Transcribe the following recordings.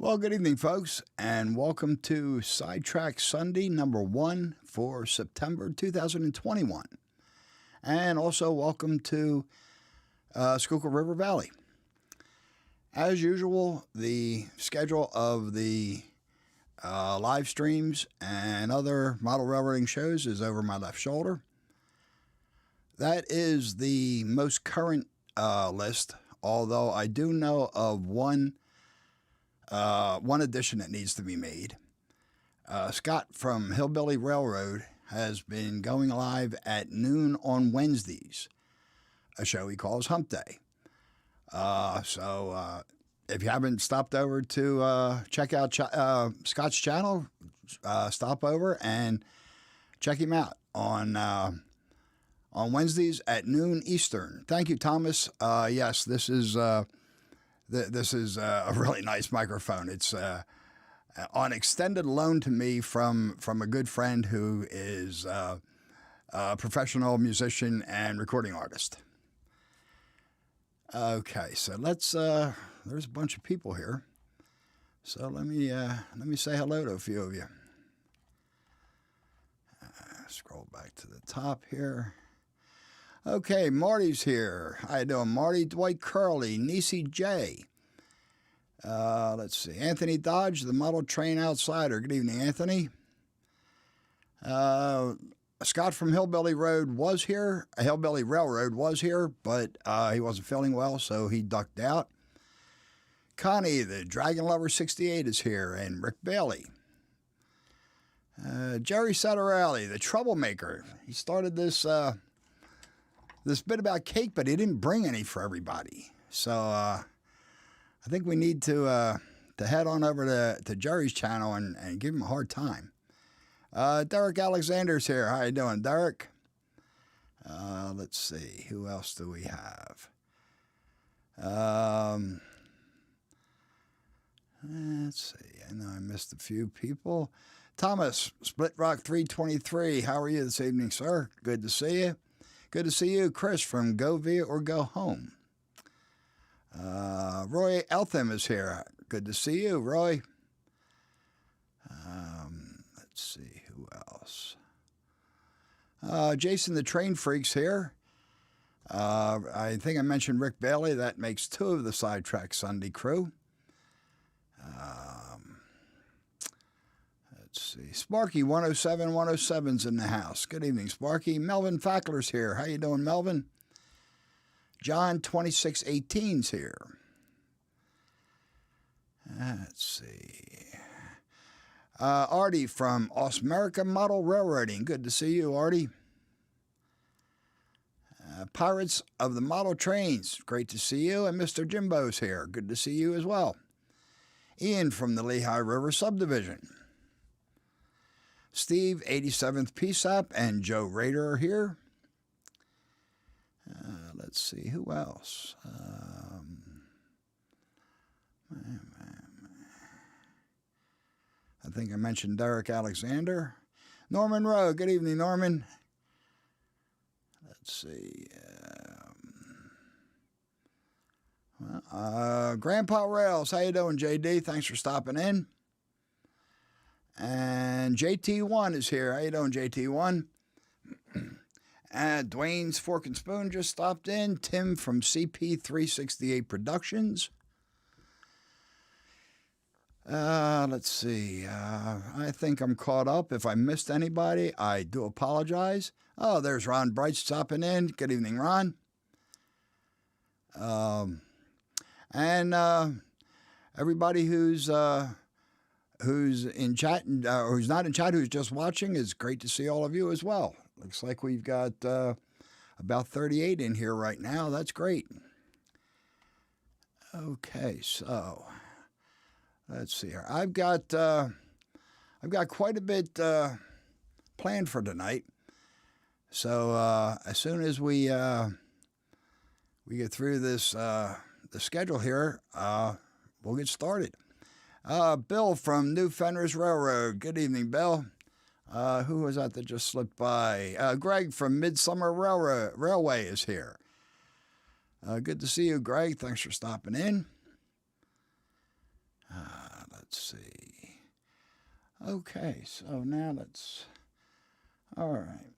Well, good evening, folks, and welcome to Sidetrack Sunday number 1 for September 2021. And also welcome to Schuylkill River Valley. As usual, the schedule of the live streams and other model railroading shows is over my left shoulder. That is the most current list, although I do know of one addition that needs to be made. Scott from Hillbilly Railroad has been going live at noon on Wednesdays, a show he calls Hump Day. So if you haven't stopped over to check out Scott's channel, stop over and check him out on Wednesdays at noon Eastern. Thank you, Thomas. Yes, this is a really nice microphone. It's on extended loan to me from a good friend who is a professional musician and recording artist. Okay, so let's. There's a bunch of people here, so let me say hello to a few of you. Scroll back to the top here. Okay, Marty's here. How you doing, Marty? Dwight Curley, Nisi J. Let's see. Anthony Dodge, the model train outsider. Good evening, Anthony. Scott from Hillbilly Road was here. Hillbilly Railroad was here, but he wasn't feeling well, so he ducked out. Connie, the Dragon Lover 68 is here, and Rick Bailey. Jerry Satterelli, the Troublemaker. He started this this bit about cake, but he didn't bring any for everybody. So I think we need to head on over to Jerry's channel and give him a hard time. Derek Alexander's here. How you doing, Derek? Let's see. Who else do we have? Let's see. I know I missed a few people. Thomas, Split Rock 323. How are you this evening, sir? Good to see you. Good to see you. Chris from Go Via or Go Home. Roy Eltham is here. Good to see you, Roy. Let's see. Who else? Jason the Train Freak's here. I think I mentioned Rick Bailey. That makes 2 of the Sidetrack Sunday crew. Let's see. Sparky 107's in the house. Good evening, Sparky. Melvin Fackler's here. How you doing, Melvin? John 2618's here. Let's see. Artie from Osmerica Model Railroading. Good to see you, Artie. Pirates of the Model Trains. Great to see you. And Mr. Jimbo's here. Good to see you as well. Ian from the Lehigh River Subdivision. Steve, 87th PSAP, and Joe Rader are here. Let's see, who else? I think I mentioned Derek Alexander. Norman Rowe, good evening, Norman. Let's see. Grandpa Rails, how you doing, JD? Thanks for stopping in. And JT1 is here. How you doing, JT1? And Dwayne's Fork and Spoon just stopped in. Tim from CP368 Productions. Let's see. I think I'm caught up. If I missed anybody, I do apologize. Oh, there's Ron Bright stopping in. Good evening, Ron. And everybody who's in chat or who's not in chat, who's just watching, it's great to see all of you as well. Looks like we've got about 38 in here right now. That's great. Okay, so let's see here. I've got quite a bit planned for tonight. So as soon as we get through this the schedule here, we'll get started. Bill from New Fenris Railroad. Good evening, Bill. Who was that just slipped by? Greg from Midsummer Railway is here. Good to see you, Greg. Thanks for stopping in. Let's see. Okay, so now all right.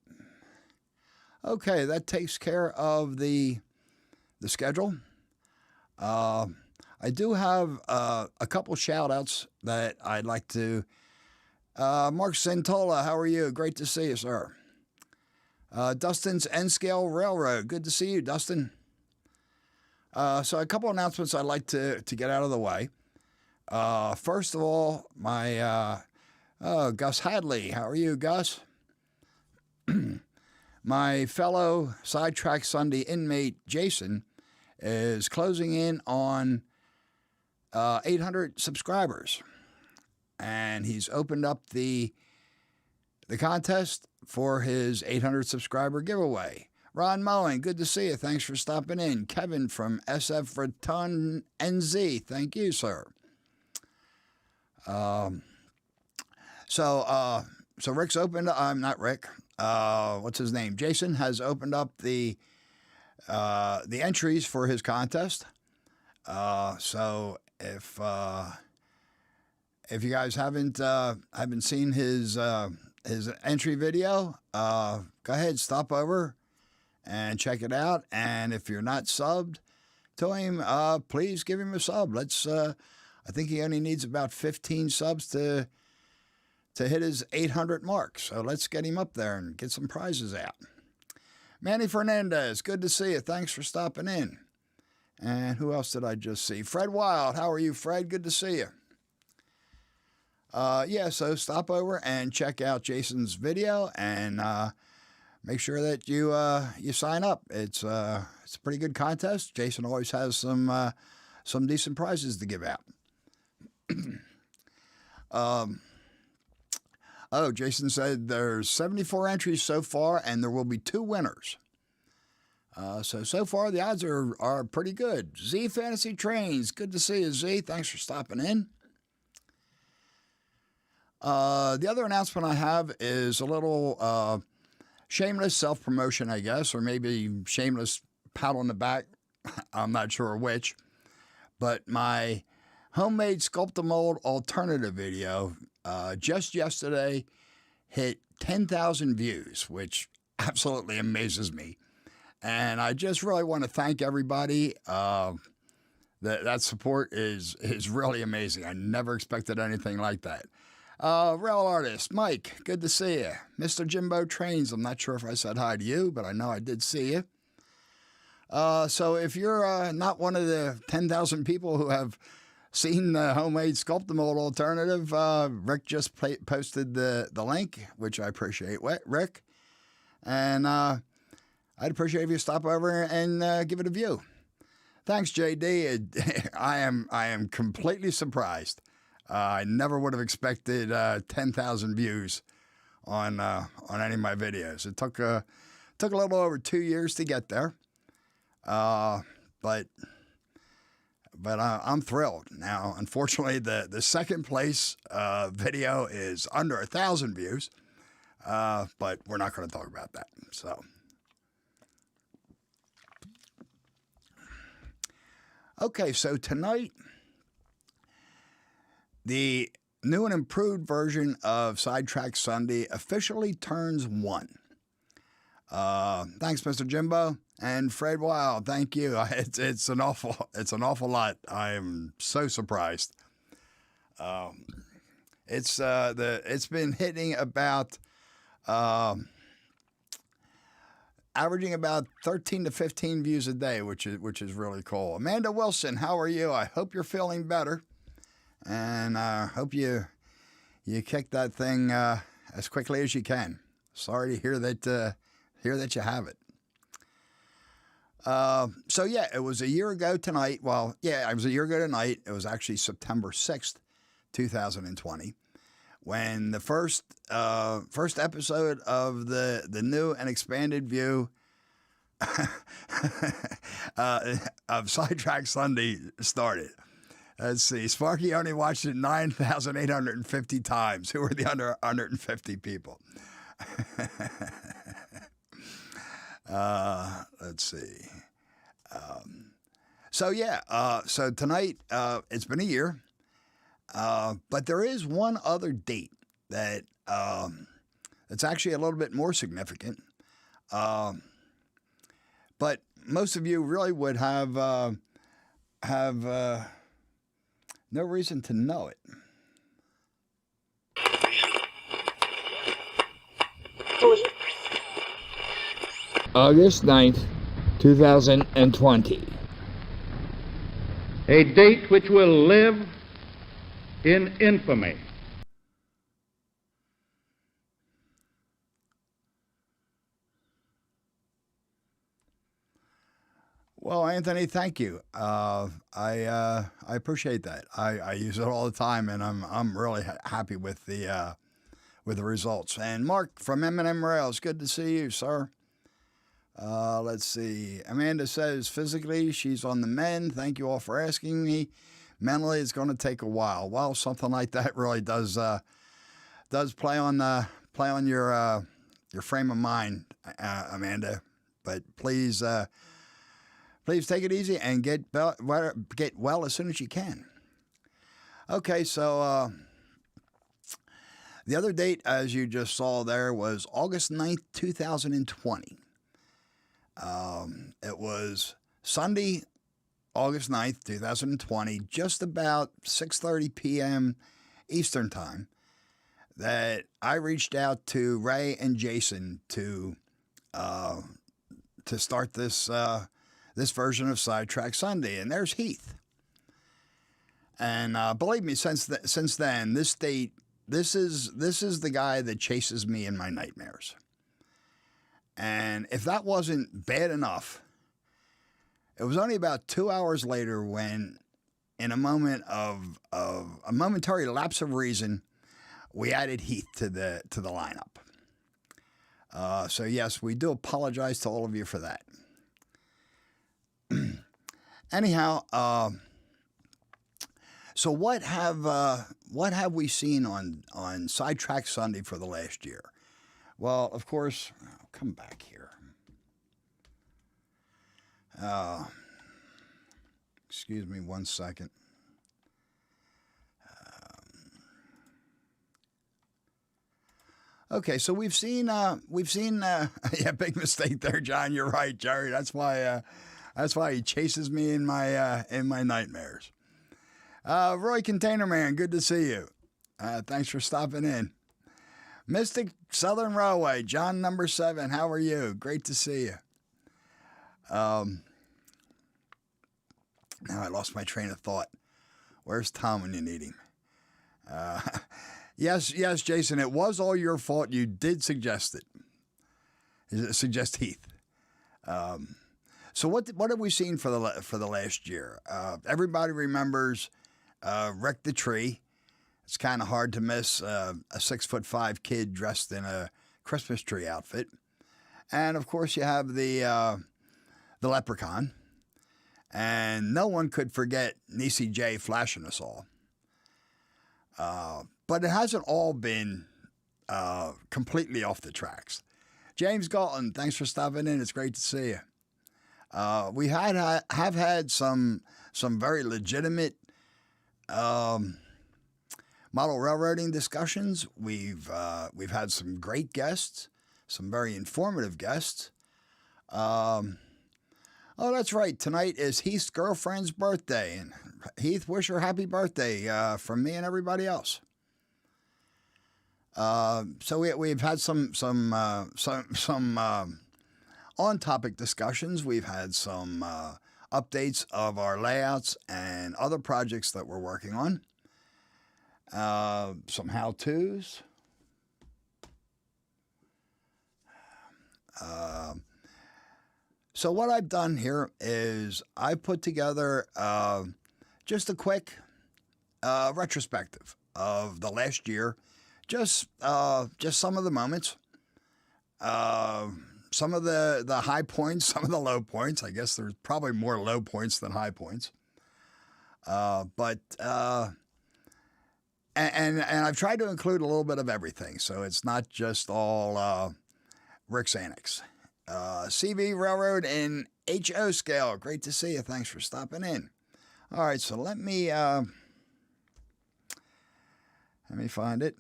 Okay, that takes care of the schedule. I do have a couple shout-outs that I'd like to. Mark Santola, how are you? Great to see you, sir. Dustin's N-Scale Railroad. Good to see you, Dustin. So a couple announcements I'd like to get out of the way. First of all, my Gus Hadley. How are you, Gus? My fellow Sidetrack Sunday inmate, Jason, is closing in on 800 subscribers. And he's opened up the contest for his 800 subscriber giveaway. Ron Mullen, good to see you. Thanks for stopping in. Kevin from SF Raton NZ, thank you, sir. So Rick's opened. I'm not Rick. What's his name? Jason has opened up the entries for his contest. So if you guys haven't seen his entry video, go ahead, stop over and check it out. And if you're not subbed to him, please give him a sub. I think he only needs about 15 subs to to hit his 800 mark. So let's get him up there and get some prizes out. Manny Fernandez, good to see you. Thanks for stopping in. And who else did I just see? Fred Wild. How are you, Fred? Good to see you. Yeah, so stop over and check out Jason's video and make sure that you sign up. It's a pretty good contest. Jason always has some decent prizes to give out. Oh, Jason said there's 74 entries so far, and there will be 2 winners. So far, the odds are pretty good. Z Fantasy Trains, good to see you, Z. Thanks for stopping in. The other announcement I have is a little shameless self-promotion, I guess, or maybe shameless pat on the back. I'm not sure which. But my homemade sculpt-a-mold alternative video just yesterday hit 10,000 views, which absolutely amazes me. And I just really want to thank everybody. That support is really amazing. I never expected anything like that. Real Artist, Mike, good to see you. Mr. Jimbo Trains, I'm not sure if I said hi to you, but I know I did see you. So if you're not one of the 10,000 people who have seen the homemade sculpt-a-mold alternative, Rick just posted the link, which I appreciate, Rick. And I'd appreciate if you stop over and give it a view. Thanks, JD. I am completely surprised. I never would have expected 10,000 views on any of my videos. It took a little over 2 years to get there, but I'm thrilled. Now, unfortunately, the second place video is under 1,000 views, but we're not going to talk about that. So, okay, so tonight, the new and improved version of Sidetrack Sunday officially turns 1. Thanks, Mr. Jimbo. And Fred Wild, thank you. It's an awful lot. I am so surprised. It's been hitting about averaging about 13 to 15 views a day, which is really cool. Amanda Wilson, how are you? I hope you're feeling better, and I hope you kick that thing as quickly as you can. Sorry to hear that you have it. So yeah, it was a year ago tonight. Well, yeah, it was a year ago tonight. It was actually September 6th, 2020, when the first episode of the new and expanded view of Sidetrack Sunday started. Let's see. Sparky only watched it 9,850 times. Who were the under 150 people? Let's see. So tonight, it's been a year, but there is one other date that it's actually a little bit more significant. But most of you really would have no reason to know it. August 9th, 2020. A date which will live in infamy. Well, Anthony, thank you. I appreciate that. I use it all the time, and I'm really happy with the results. And Mark from M&M Rails, good to see you, sir. Let's see. Amanda says physically she's on the mend. Thank you all for asking me. Mentally, it's going to take a while. Well, something like that really does play on your frame of mind, Amanda. But please take it easy and get well as soon as you can. Okay, so the other date, as you just saw there, was August 9th, 2020. It was Sunday, August 9th, 2020, just about 6:30 p.m. Eastern Time. that I reached out to Ray and Jason to start this this version of Sidetrack Sunday, and there's Heath. And believe me, since then, this is the guy that chases me in my nightmares. And if that wasn't bad enough, it was only about 2 hours later when, in a moment of a momentary lapse of reason, we added Heath to the lineup. So yes, we do apologize to all of you for that. Anyhow, so what have we seen on Sidetrack Sunday for the last year? Well, of course, come back here. Excuse me 1 second. Okay, so we've seen yeah, big mistake there, John. You're right, Jerry. That's why he chases me in my nightmares. Roy Container Man, good to see you. Thanks for stopping in. Mystic Southern Railway, John number 7. How are you? Great to see you. Now I lost my train of thought. Where's Tom when you need him? Yes, Jason, it was all your fault. You did suggest it. Suggest Heath. So what have we seen for the last year? Everybody remembers Wreck the Tree. It's kind of hard to miss a 6'5" kid dressed in a Christmas tree outfit, and of course you have the Leprechaun, and no one could forget Niecy J flashing us all. But it hasn't all been completely off the tracks. James Galton, thanks for stopping in. It's great to see you. We have had some very legitimate model railroading discussions. We've had some great guests, some very informative guests. Oh, that's right. Tonight is Heath's girlfriend's birthday, and Heath, wish her happy birthday from me and everybody else. So we've had some on-topic discussions. We've had some updates of our layouts and other projects that we're working on. Some how-tos. So what I've done here is I put together just a quick retrospective of the last year. Just some of the moments, some of the high points, some of the low points. I guess there's probably more low points than high points. And I've tried to include a little bit of everything, so it's not just all Rick's annex. CV Railroad in HO scale. Great to see you. Thanks for stopping in. All right, so let me find it.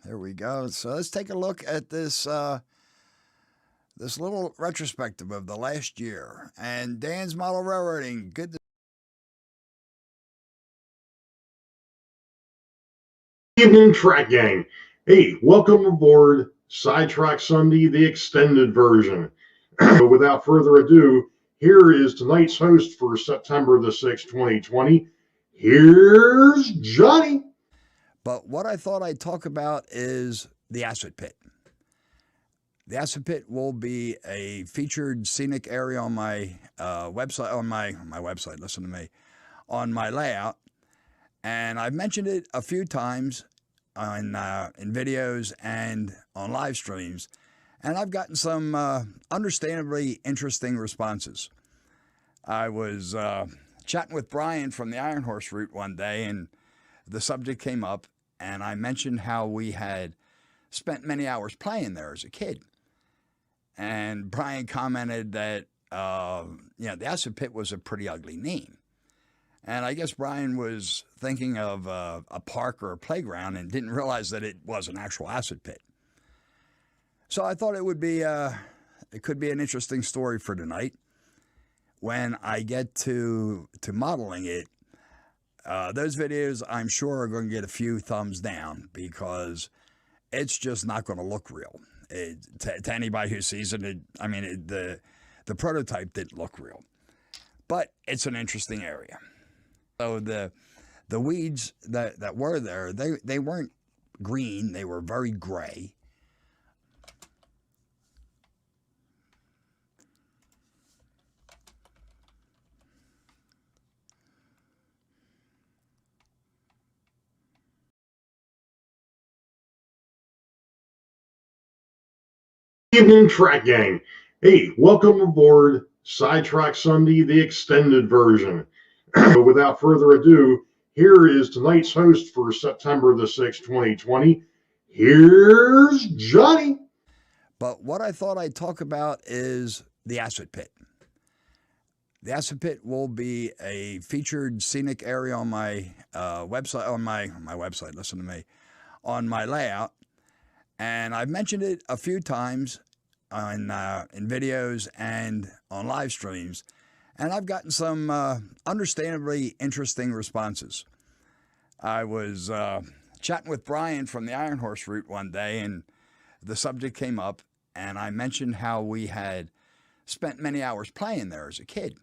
There we go. So let's take a look at this this little retrospective of the last year. And Dan's Model Railroading, good to Evening, Track Gang. Hey, welcome aboard Sidetrack Sunday, the extended version. Without further ado, here is tonight's host for September the 6th, 2020. Here's Johnny. But what I thought I'd talk about is the acid pit. The acid pit will be a featured scenic area on my website, on my website, listen to me, on my layout. And I've mentioned it a few times in videos and on live streams. And I've gotten some understandably interesting responses. I was chatting with Brian from the Iron Horse route one day, and the subject came up, and I mentioned how we had spent many hours playing there as a kid. And Brian commented that, the acid pit was a pretty ugly name. And I guess Brian was thinking of a park or a playground and didn't realize that it was an actual acid pit. So I thought it would be, it could be an interesting story for tonight. When I get to modeling it, those videos I'm sure are going to get a few thumbs down because it's just not going to look real. To anybody who sees it, the prototype didn't look real. But it's an interesting area. So the weeds that were there, they weren't green, they were very gray. Evening, track gang. Hey, welcome aboard Sidetrack Sunday, the extended version. Without further ado, here is tonight's host for September the 6th, 2020. Here's Johnny. But what I thought I'd talk about is the acid pit. The acid pit will be a featured scenic area on my website, on my website, listen to me, on my layout. And I've mentioned it a few times in videos and on live streams, and I've gotten some understandably interesting responses. I was chatting with Brian from the Iron Horse route one day, and the subject came up, and I mentioned how we had spent many hours playing there as a kid.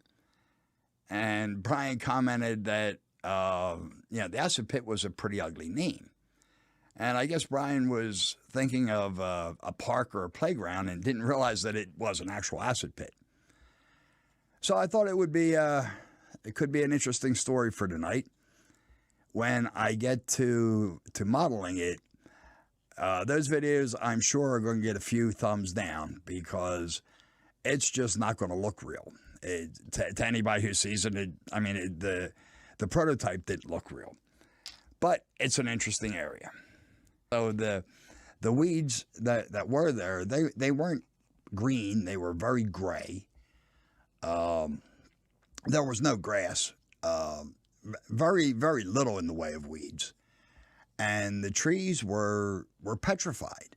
And Brian commented that, the acid pit was a pretty ugly name. And I guess Brian was thinking of a park or a playground and didn't realize that it was an actual acid pit. So I thought it could be an interesting story for tonight. When I get to modeling it, those videos I'm sure are going to get a few thumbs down because it's just not going to look real. To anybody who sees it, the prototype didn't look real. But it's an interesting area. So the weeds that were there, they weren't green, they were very gray. There was no grass, very, very little in the way of weeds. And the trees were petrified.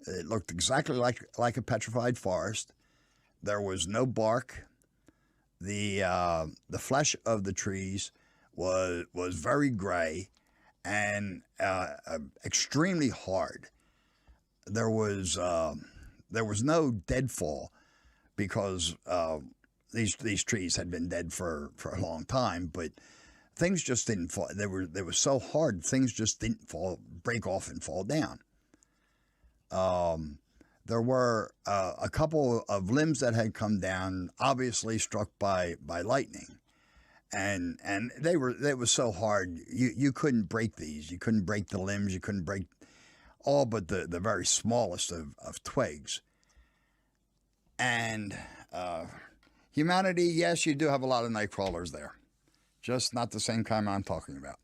It looked exactly like a petrified forest. There was no bark. The flesh of the trees was very gray and extremely hard. There was no deadfall because these trees had been dead for a long time, but things just didn't fall. They were so hard, things just didn't break off and fall down. There were a couple of limbs that had come down, obviously struck by lightning. And they were so hard, you couldn't break these. You couldn't break the limbs. You couldn't break all but the very smallest of twigs. And humanity, yes, you do have a lot of night crawlers there. Just not the same kind I'm talking about.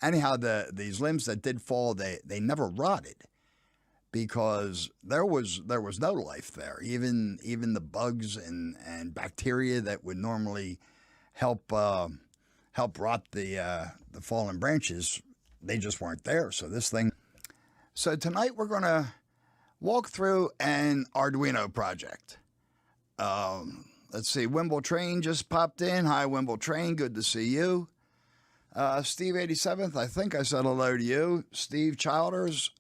Anyhow, these limbs that did fall, they never rotted because there was no life there. Even the bugs and bacteria that would normally help rot the fallen branches, they just weren't there. So tonight we're going to walk through an Arduino project. Let's see, Wimble Train just popped in. Hi, Wimble Train, good to see you. Steve 87th, I think I said hello to you. Steve Childers,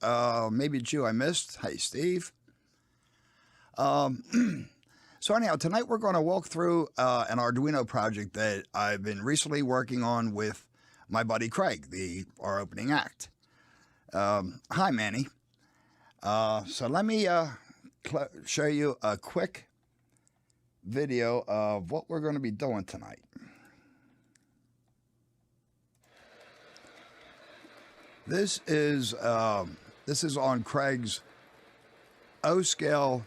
maybe it's you I missed. Hey, Steve. So anyhow, tonight we're going to walk through an Arduino project that I've been recently working on with my buddy Craig, our opening act. Hi, Manny. So let me show you a quick video of what we're going to be doing tonight. This is on Craig's O-scale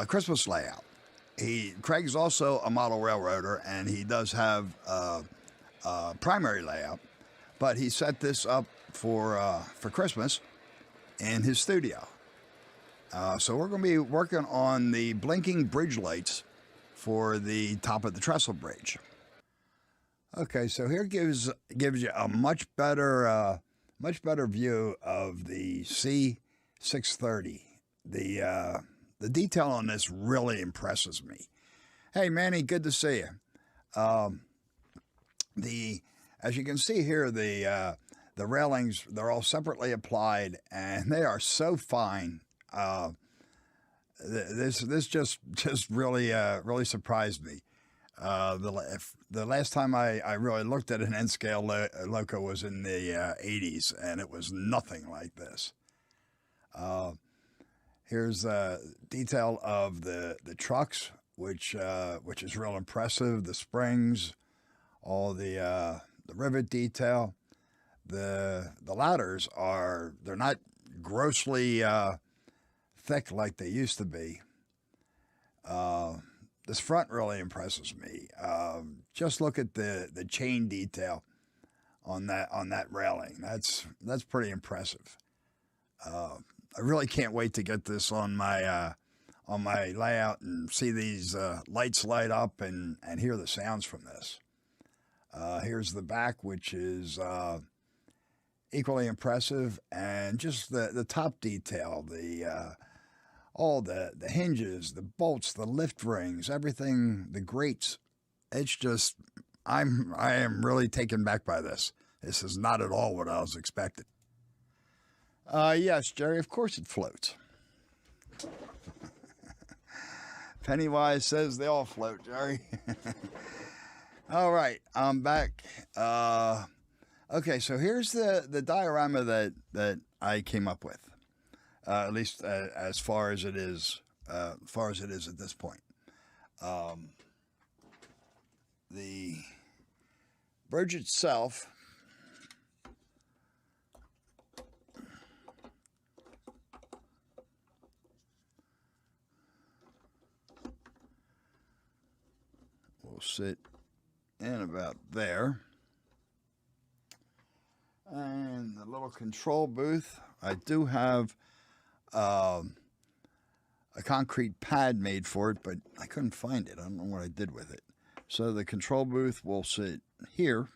Christmas layout. Craig's also a model railroader, and he does have a primary layout, but he set this up for Christmas in his studio. So we're going to be working on the blinking bridge lights for the top of the trestle bridge. Okay, so here gives you a much better view of the C630. The detail on this really impresses me. Hey, Manny, good to see you. As you can see here, the The railings, they're all separately applied, and they are so fine. This just really really surprised me. The last time I really looked at an N-scale loco was in the 80s, and it was nothing like this. Here's a detail of the trucks, which is real impressive. The springs, all the rivet detail. The ladders they're not grossly thick like they used to be. This front really impresses me. Just look at the chain detail on that railing. That's pretty impressive. I really can't wait to get this on my layout and see these lights light up and hear the sounds from this. Here's the back, which is equally impressive, and just the top detail, all the hinges, the bolts, the lift rings, everything, the grates. It's just, I am really taken back by this. This is not at all what I was expecting. Yes, Jerry, of course it floats. Pennywise says they all float, Jerry. All right, I'm back. Okay, so here's the diorama that I came up with, at least as far as it is, at this point. The bridge itself will sit in about there. And the little control booth, I do have a concrete pad made for it, but I couldn't find it. I don't know what I did with it. So the control booth will sit here.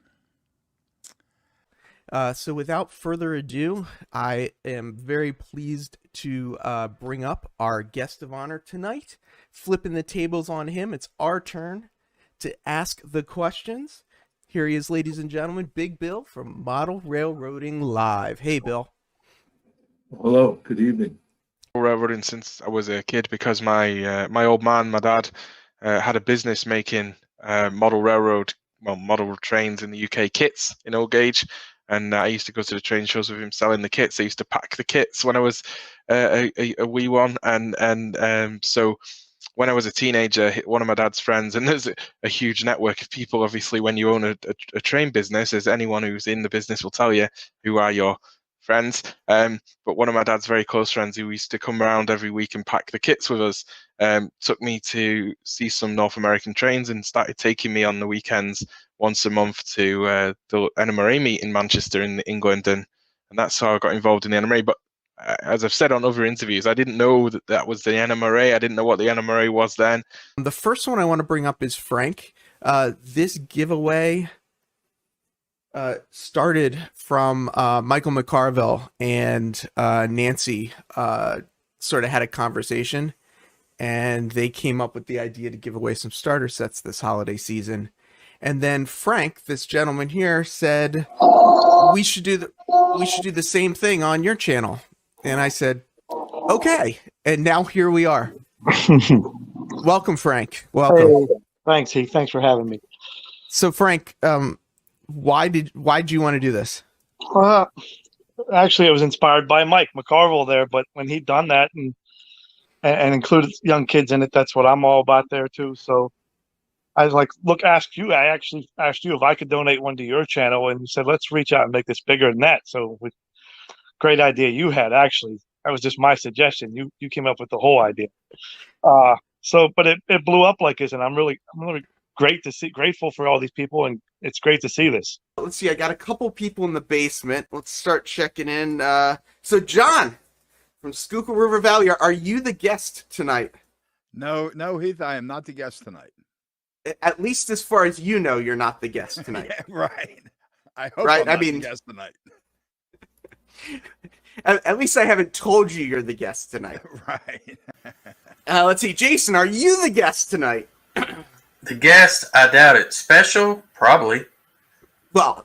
So without further ado, I am very pleased to bring up our guest of honor tonight. Flipping the tables on him, it's our turn to ask the questions. Here he is, ladies and gentlemen, Big Bill from Model Railroading Live. Hey, Bill. Hello, good evening. Railroading since I was a kid because my old man, my dad, had a business making model trains in the UK kits in old gauge, and I used to go to the train shows with him selling the kits. I used to pack the kits when I was a wee one, and so when I was a teenager, one of my dad's friends, and there's a huge network of people, obviously, when you own a train business, as anyone who's in the business will tell you, who are your friends. But one of my dad's very close friends who used to come around every week and pack the kits with us, took me to see some North American trains and started taking me on the weekends once a month to the NMRA meet in Manchester in England. And that's how I got involved in the NMRA. But as I've said on other interviews, I didn't know that was the NMRA. I didn't know what the NMRA was then. The first one I want to bring up is Frank. This giveaway started from Michael McCarville and Nancy sort of had a conversation, and they came up with the idea to give away some starter sets this holiday season. And then Frank, this gentleman here, said we should do the same thing on your channel. And I said, okay. And now here we are. Welcome, Frank. Welcome. Hey, thanks, Heath. Thanks for having me. So, Frank, why did you want to do this? Actually, it was inspired by Mike McCarville there, but when he'd done that and included young kids in it, that's what I'm all about there too. So I was like, look, I actually asked you if I could donate one to your channel, and you said, let's reach out and make this bigger than that. So great idea you had, actually. That was just my suggestion. You came up with the whole idea. But it blew up like this, and I'm really grateful for all these people, and it's great to see this. Let's see, I got a couple people in the basement. Let's start checking in. So John from Schuylkill River Valley, are you the guest tonight? No, Heath, I am not the guest tonight. At least as far as you know, you're not the guest tonight. Yeah, right. I hope right? I'm not the guest tonight. At least I haven't told you you're the guest tonight. Right. Let's see, Jason, are you the guest tonight? The guest, I doubt it. Special, probably. Well,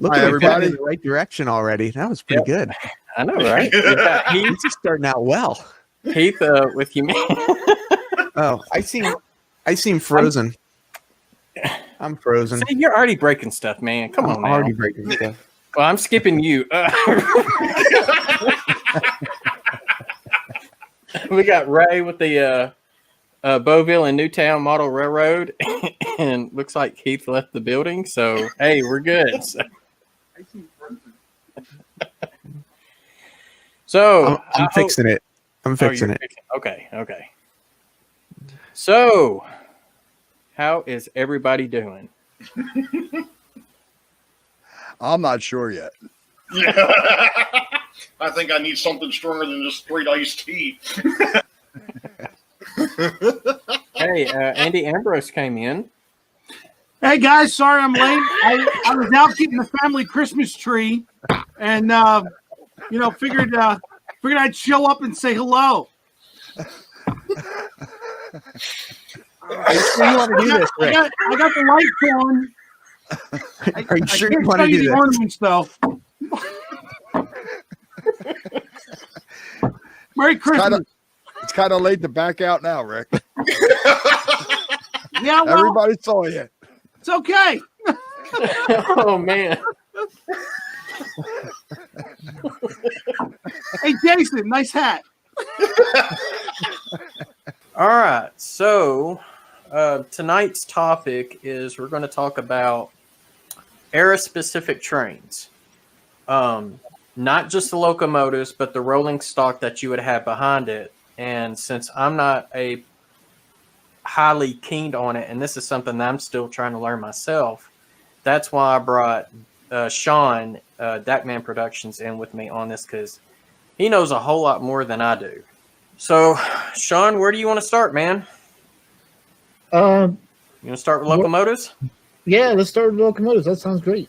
Look Hi, at everybody everybody. in the right direction already. That was pretty good. I know, right? He's just starting out well. Heath with you. Oh, I seem frozen. I'm frozen. See, you're already breaking stuff, man. Come on now. Already breaking stuff. Well, I'm skipping you. We got Ray with the Beauville and Newtown Model Railroad, and looks like Heath left the building. So, hey, we're good. So I'm fixing it. I'm fixing it. Okay. So, how is everybody doing? I'm not sure yet. I think I need something stronger than just straight iced tea. Hey, Andy Ambrose came in. Hey guys, sorry I'm late. I was out getting the family Christmas tree, and figured I'd show up and say hello. Are you sure you want to do this, Rick? I got the lights on. Are you sure you I want to can't show you do the this? ornaments though. Merry Christmas. It's kind of late to back out now, Rick. Yeah, well, Everybody saw you. it's okay. Oh man. Hey Jason, nice hat. All right. So tonight's topic is we're going to talk about era-specific trains. Not just the locomotives, but the rolling stock that you would have behind it. And since I'm not a highly keen on it, and this is something that I'm still trying to learn myself, that's why I brought Sean, Dackman Productions, in with me on this, because he knows a whole lot more than I do. So, Sean, where do you want to start, man? You want to start with locomotives? Yeah, let's start with locomotives. That sounds great.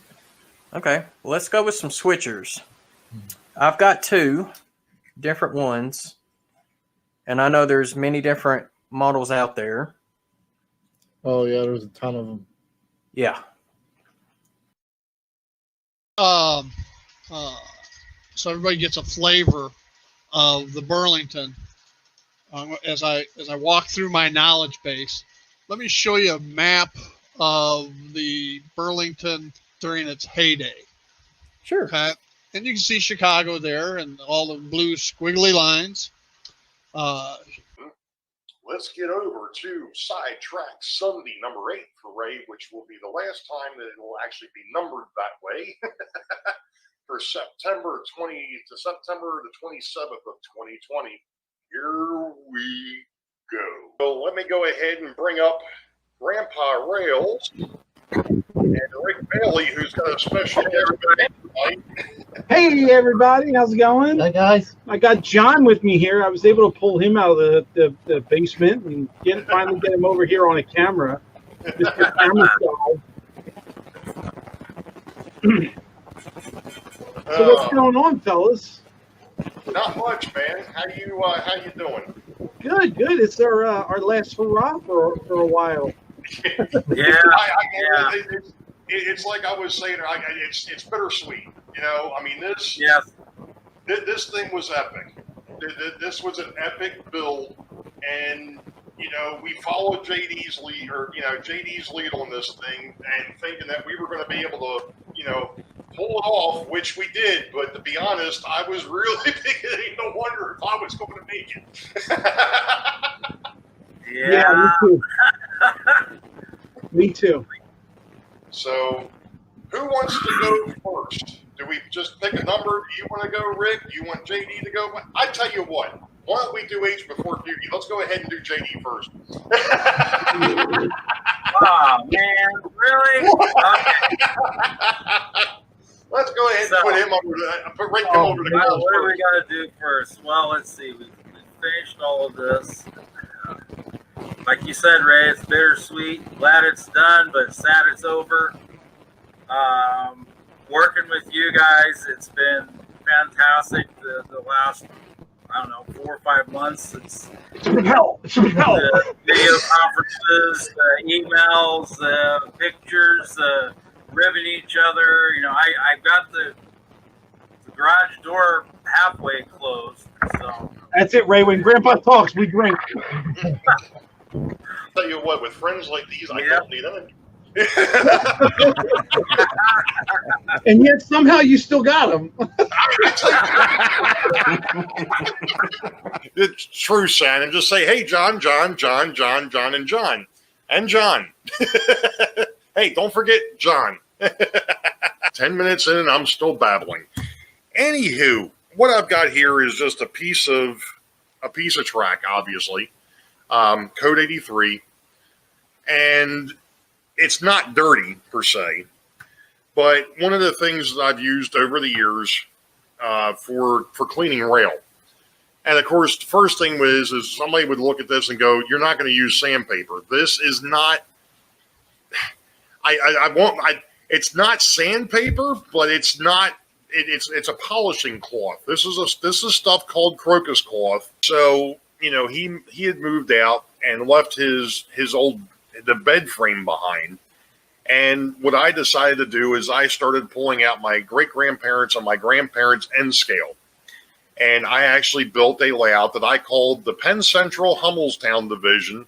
Okay, well, let's go with some switchers. I've got two different ones, and I know there's many different models out there. Oh, yeah, there's a ton of them. Yeah. So everybody gets a flavor of the Burlington. As I walk through my knowledge base, let me show you a map of the Burlington during its heyday. Sure. Okay. And you can see Chicago there and all the blue squiggly lines. Let's get over to Sidetrack Sunday number 8 for Ray, which will be the last time that it will actually be numbered that way. For September the 27th of 2020. Here we go. So let me go ahead and bring up Grandpa Rails and Rick Bailey, who's got a special guest tonight. Hey everybody, how's it going? Hey guys. I got John with me here. I was able to pull him out of the basement and finally get him over here on a camera. Mr. Camera guy. So what's going on, fellas? Not much, man. How you doing? Good. It's our last hurrah for a while. It's like I was saying. It's bittersweet. You know, I mean this. Yes. This thing was epic. This was an epic build, and you know we followed JD's lead on this thing, and thinking that we were going to be able to pull it off, which we did. But to be honest, I was really beginning to wonder if I was going to make it. Yeah. Me too. So, who wants to go first? Do we just pick a number? Do you want to go, Rick? Do you want JD to go? I tell you what. Why don't we do H before duty? Let's go ahead and do JD first. Oh man, really? Okay. Let's go ahead and put him over over the well, what do we got to do first? Well, let's see. We finished all of this. Like you said, Ray, it's bittersweet. Glad it's done, but sad it's over. Working with you guys, it's been fantastic. The last, 4 or 5 months. It's been hell. It's been hell. The video conferences, the emails, the pictures, ribbing each other. You know, I've got the garage door halfway closed. So That's it, Ray. When Grandpa talks, we drink. Tell you what, with friends like these, I don't need them. And yet somehow you still got them. It's true, Shannon. Just say, hey, John, and John. Hey, don't forget John. 10 minutes in and I'm still babbling. Anywho, what I've got here is just a piece of track, obviously. Code 83. And it's not dirty per se, but one of the things that I've used over the years for cleaning rail. And of course, the first thing is somebody would look at this and go, "You're not going to use sandpaper. This is not." It's not sandpaper, but it's not. It's a polishing cloth. This is stuff called crocus cloth. So he had moved out and left the bed frame behind. And what I decided to do is I started pulling out my great-grandparents and my grandparents' end scale. And I actually built a layout that I called the Penn Central Hummelstown Division,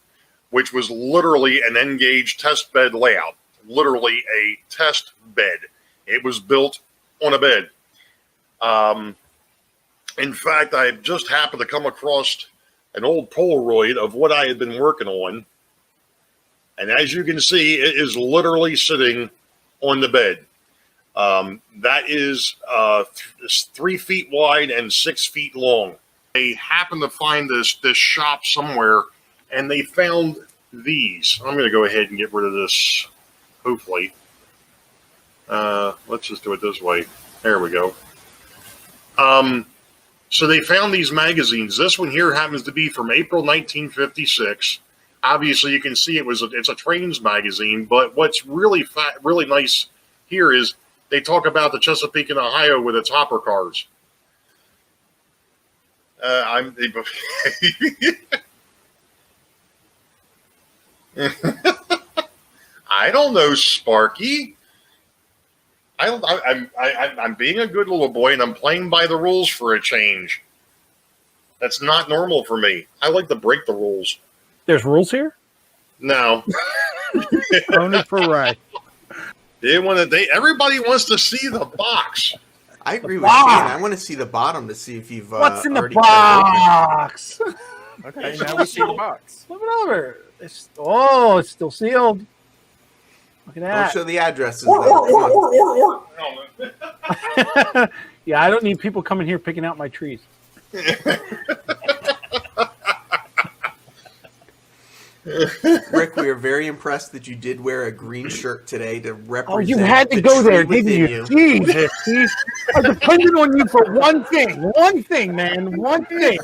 which was literally an N-gauge test bed layout. Literally a test bed. It was built on a bed. In fact, I just happened to come across an old Polaroid of what I had been working on. And as you can see, it is literally sitting on the bed. That is 3 feet wide and 6 feet long. They happened to find this shop somewhere, and they found these. I'm going to go ahead and get rid of this, hopefully. Let's just do it this way. There we go. So they found these magazines. This one here happens to be from April 1956. Obviously, you can see it's a trains magazine, but what's really nice here is they talk about the Chesapeake and Ohio with its hopper cars. I don't know, Sparky. I'm being a good little boy, and I'm playing by the rules for a change. That's not normal for me. I like to break the rules. There's rules here? No. Only for Ray. Everybody wants to see the box. I agree with Shane. I want to see the bottom to see if you've What's in the already box? Okay, now we see the box. Flip it over. It's still sealed. Look at that. Don't show the addresses. Yeah, I don't need people coming here picking out my trees. Rick, we are very impressed that you did wear a green shirt today to represent. Oh, you had to go there, didn't you? Jesus, I depended on you for one thing. One thing, man. One thing.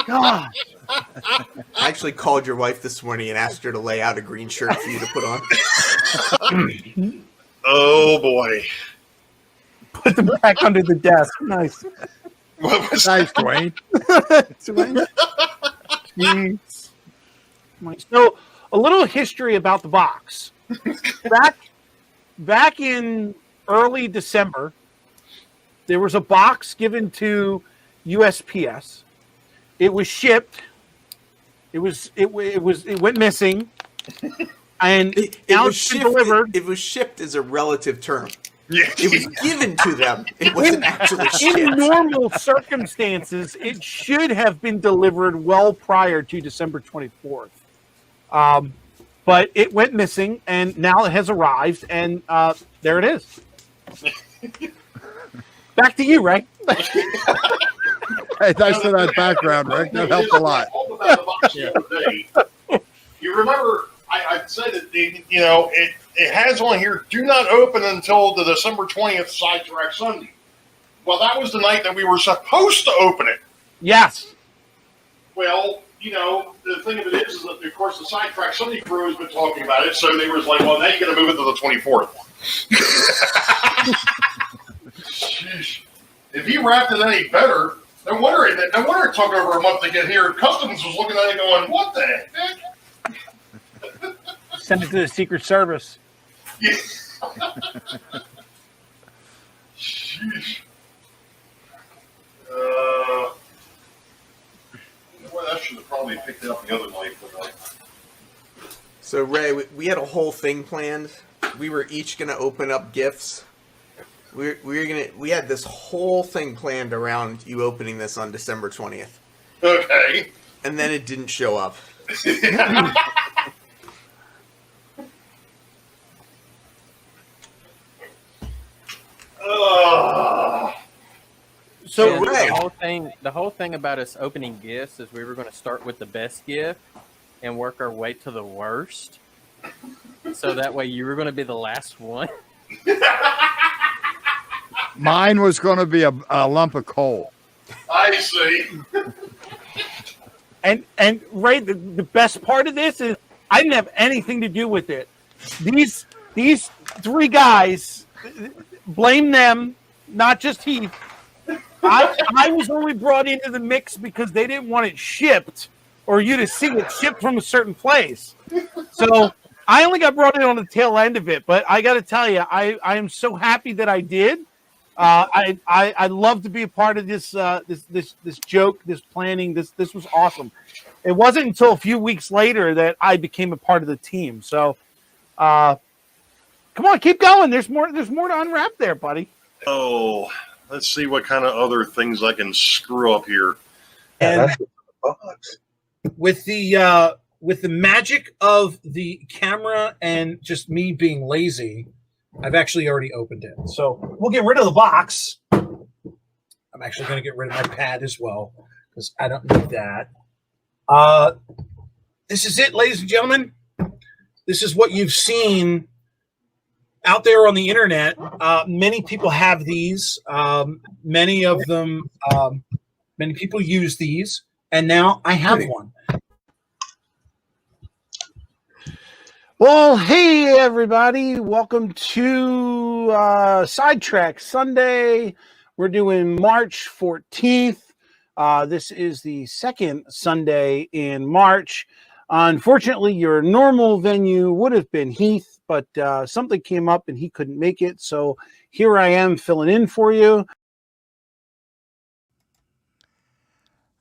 God. I actually called your wife this morning and asked her to lay out a green shirt for you to put on. Oh, boy. Put them back under the desk. Nice. What was nice, Dwayne. Jeez. So, a little history about the box. Back in early December, there was a box given to USPS. It was shipped. It went missing, and now it's been delivered. It was shipped as a relative term. Yeah. It was given to them. It wasn't actually shipped. In normal circumstances, it should have been delivered well prior to December 24th. But it went missing, and now it has arrived, and there it is. Back to you, Ray. Hey, thanks for that background, Rick. That helped a lot. You remember I said that it has on here, do not open until the December 20th Sidetrack Sunday. Well, that was the night that we were supposed to open it. Yes. Well, the thing of it is that, of course, the Sidetrack Sunday crew has been talking about it, so they was like, well, now you got to move it to the 24th. Sheesh. If he wrapped it any better, no wonder it took over a month to get here. Customs was looking at it going, what the heck? Send it to the Secret Service. Sheesh. Boy, I should have probably picked up the other knife. So Ray, we had a whole thing planned. We were each gonna open up gifts. We had this whole thing planned around you opening this on December 20th. Okay. And then it didn't show up. So Ray, the whole thing about us opening gifts is we were going to start with the best gift and work our way to the worst. So that way you were going to be the last one. Mine was going to be a lump of coal. I see. And Ray, the best part of this is I didn't have anything to do with it. These three guys, blame them, not just Heath. I was only brought into the mix because they didn't want it shipped or you to see it shipped from a certain place. So I only got brought in on the tail end of it, but I got to tell you, I am so happy that I did. I love to be a part of this this joke, this planning. This was awesome. It wasn't until a few weeks later that I became a part of the team. So, come on, keep going. There's more to unwrap there, buddy. Oh, let's see what kind of other things I can screw up here. And with the magic of the camera and just me being lazy, I've actually already opened it. So we'll get rid of the box. I'm actually going to get rid of my pad as well because I don't need that. This is it, ladies and gentlemen. This is what you've seen out there on the internet. Many people have these. Many of them, many people use these. And now I have one. Well, hey, everybody. Welcome to Sidetrack Sunday. We're doing March 14th. This is the second Sunday in March. Unfortunately, your normal venue would have been Heath, but something came up and he couldn't make it. So here I am filling in for you.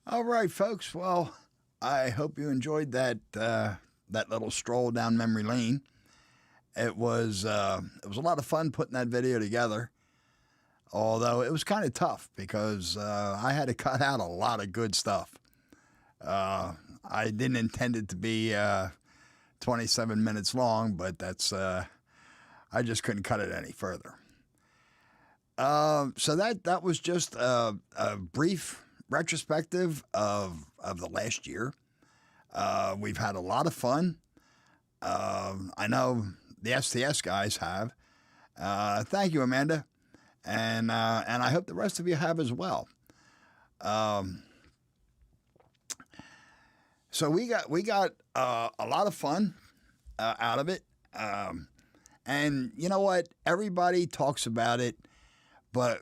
All right, folks. Well, I hope you enjoyed that little stroll down memory lane. It was a lot of fun putting that video together. Although it was kind of tough because I had to cut out a lot of good stuff. I didn't intend it to be 27 minutes long, but that's I just couldn't cut it any further. So that was just a brief retrospective of the last year. We've had a lot of fun. I know the STS guys have. Thank you, Amanda. And I hope the rest of you have as well. So we got a lot of fun out of it. And you know what? Everybody talks about it, but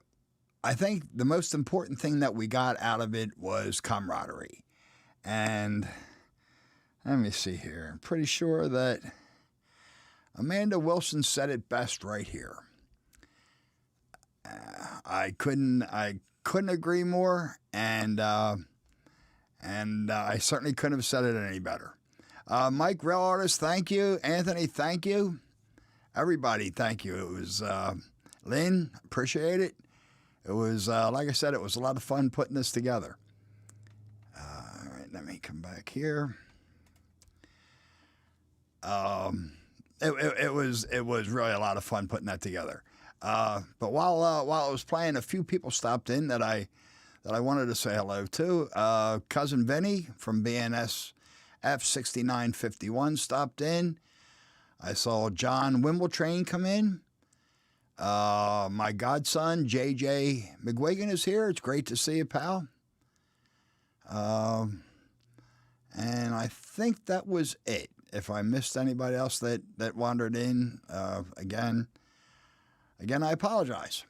I think the most important thing that we got out of it was camaraderie. And let me see here. I'm pretty sure that Amanda Wilson said it best right here. I couldn't agree more, and I certainly couldn't have said it any better. Mike, Real Artist, thank you. Anthony, thank you. Everybody, thank you. It was Lynn, appreciate it. It was like I said, it was a lot of fun putting this together. All right, let me come back here. It was really a lot of fun putting that together. But while I was playing, a few people stopped in that I wanted to say hello to. Cousin Vinny from BNS F6951 stopped in. I saw John Wimbletrain come in. My godson, JJ McGuigan, is here. It's great to see you, pal. And I think that was it. If I missed anybody else that wandered in, again, I apologize.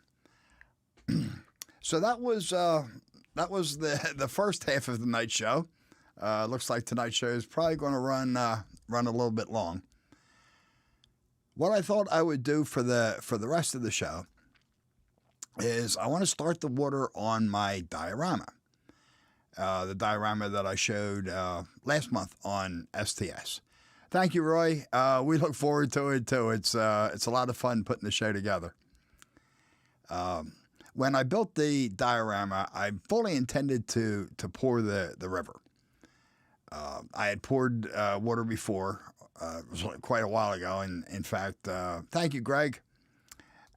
So that was the first half of the night show. Looks like tonight's show is probably going to run a little bit long. what I thought I would do for the rest of the show is I want to start the water on my diorama. The diorama that I showed last month on STS. Thank you, Roy. We look forward to it too. It's a lot of fun putting the show together. When I built the diorama, I fully intended to pour the river. I had poured water before. It was quite a while ago, and in fact, thank you, Greg.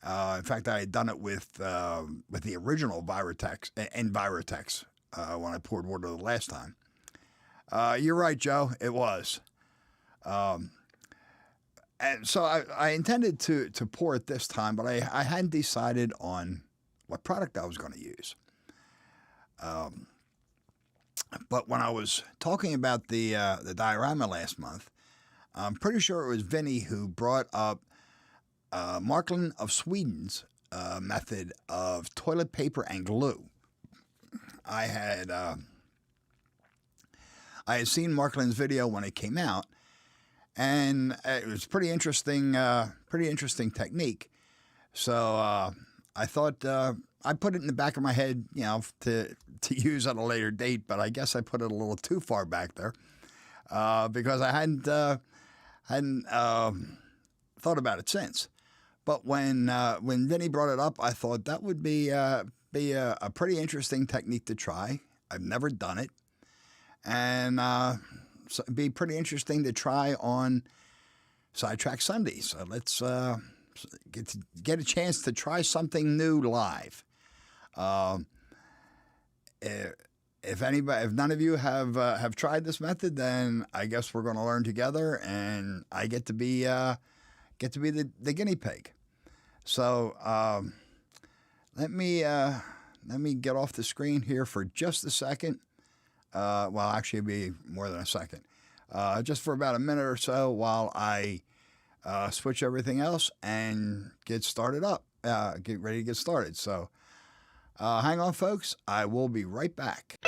In fact, I had done it with the original Envirotex when I poured water the last time. You're right, Joe. It was. And so I intended to pour it this time, but I hadn't decided on what product I was going to use. But when I was talking about the diorama last month, I'm pretty sure it was Vinny who brought up Marklin of Sweden's method of toilet paper and glue. I had seen Marklin's video when it came out, and it was pretty interesting technique. So I thought I put it in the back of my head, to use at a later date, but I guess I put it a little too far back there because I hadn't thought about it since. But when Vinny brought it up, I thought that would be a pretty interesting technique to try. I've never done it, and so it'd be pretty interesting to try on Sidetrack Sunday. So let's get a chance to try something new live. If none of you have tried this method, then I guess we're going to learn together, and I get to be the guinea pig. So let me get off the screen here for just a second. Well, actually, it'll be more than a second. Just for about a minute or so while I switch everything else and get started up. Get ready to get started. So hang on, folks. I will be right back.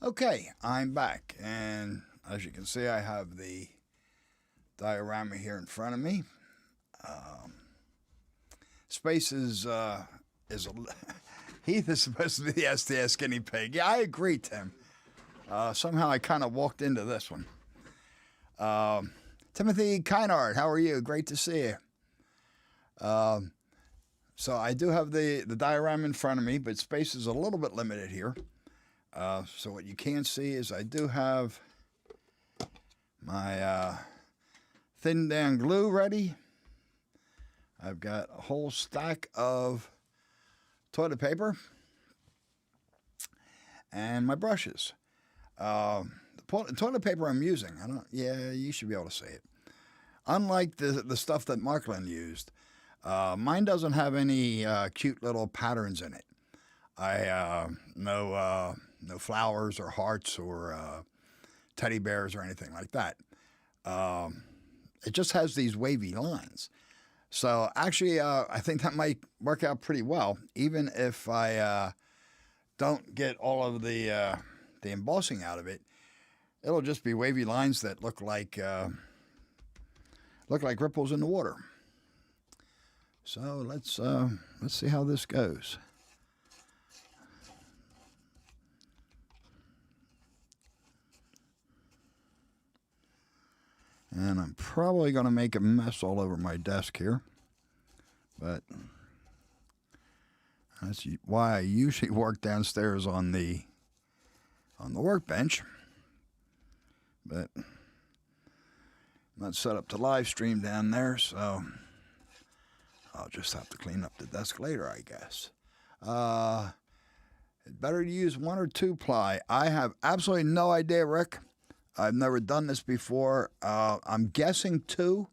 Okay, I'm back, and as you can see, I have the diorama here in front of me. Space is Heath is supposed to be the STS guinea pig. Yeah, I agree, Tim. Somehow I kind of walked into this one. Timothy Keinard, how are you? Great to see you. So I do have the diorama in front of me, but space is a little bit limited here. So what you can see is I do have my thin down glue ready. I've got a whole stack of toilet paper and my brushes. The toilet paper I'm using, you should be able to see it. Unlike the stuff that Marklin used, mine doesn't have any cute little patterns in it. No flowers or hearts or teddy bears or anything like that. It just has these wavy lines. So actually, I think that might work out pretty well, even if I don't get all of the embossing out of it. It'll just be wavy lines that look like ripples in the water. So let's see how this goes. And I'm probably going to make a mess all over my desk here, but that's why I usually work downstairs on the workbench. But I'm not set up to live stream down there, so I'll just have to clean up the desk later, I guess. Better to use 1 or 2 ply. I have absolutely no idea, Rick. I've never done this before. I'm guessing 2.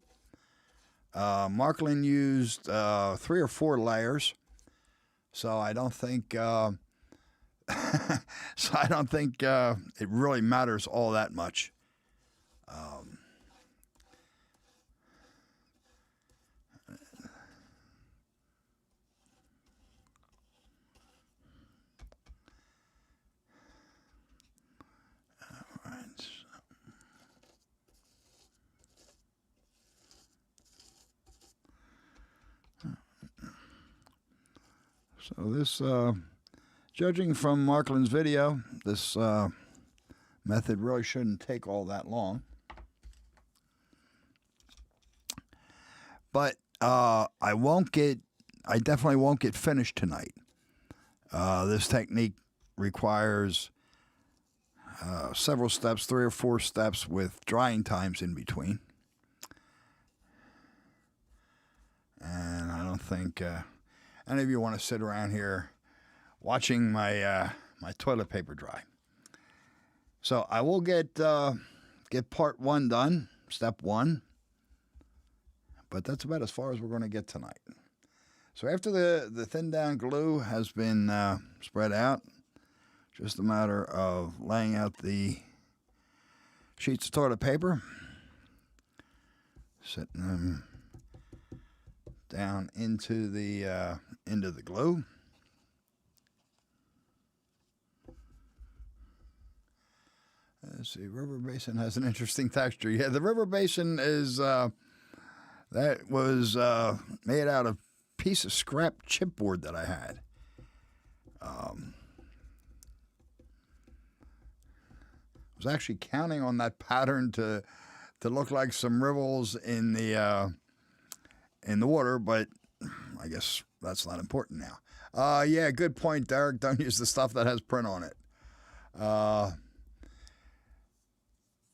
Marklin used 3 or 4 layers, so I don't think it really matters all that much. So this, judging from Marklin's video, this method really shouldn't take all that long. But I definitely won't get finished tonight. This technique requires several steps, 3 or 4 steps with drying times in between. And I don't think any of you want to sit around here watching my my toilet paper dry. So I will get part 1 done, step 1. But that's about as far as we're going to get tonight. So after the thin down glue has been spread out, just a matter of laying out the sheets of toilet paper, setting them down into the glue. Let's see, river basin has an interesting texture. Yeah, the river basin is that was made out of a piece of scrap chipboard that I had. I was actually counting on that pattern to look like some ripples in the water, but I guess that's not important now. Yeah, good point, Derek. Don't use the stuff that has print on it.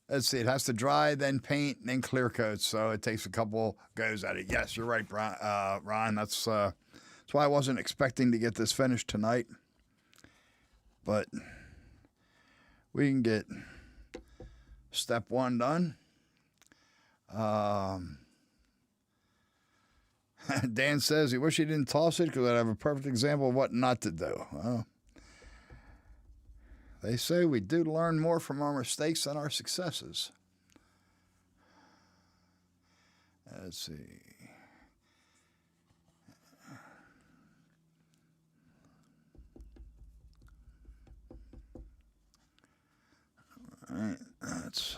Let's see, it has to dry, then paint, then clear coat, so it takes a couple goes at it. Yes, you're right, Ron. That's why I wasn't expecting to get this finished tonight. But we can get step 1 done. Dan says he wish he didn't toss it because I'd have a perfect example of what not to do. Well, they say we do learn more from our mistakes than our successes. Let's see. All right, that's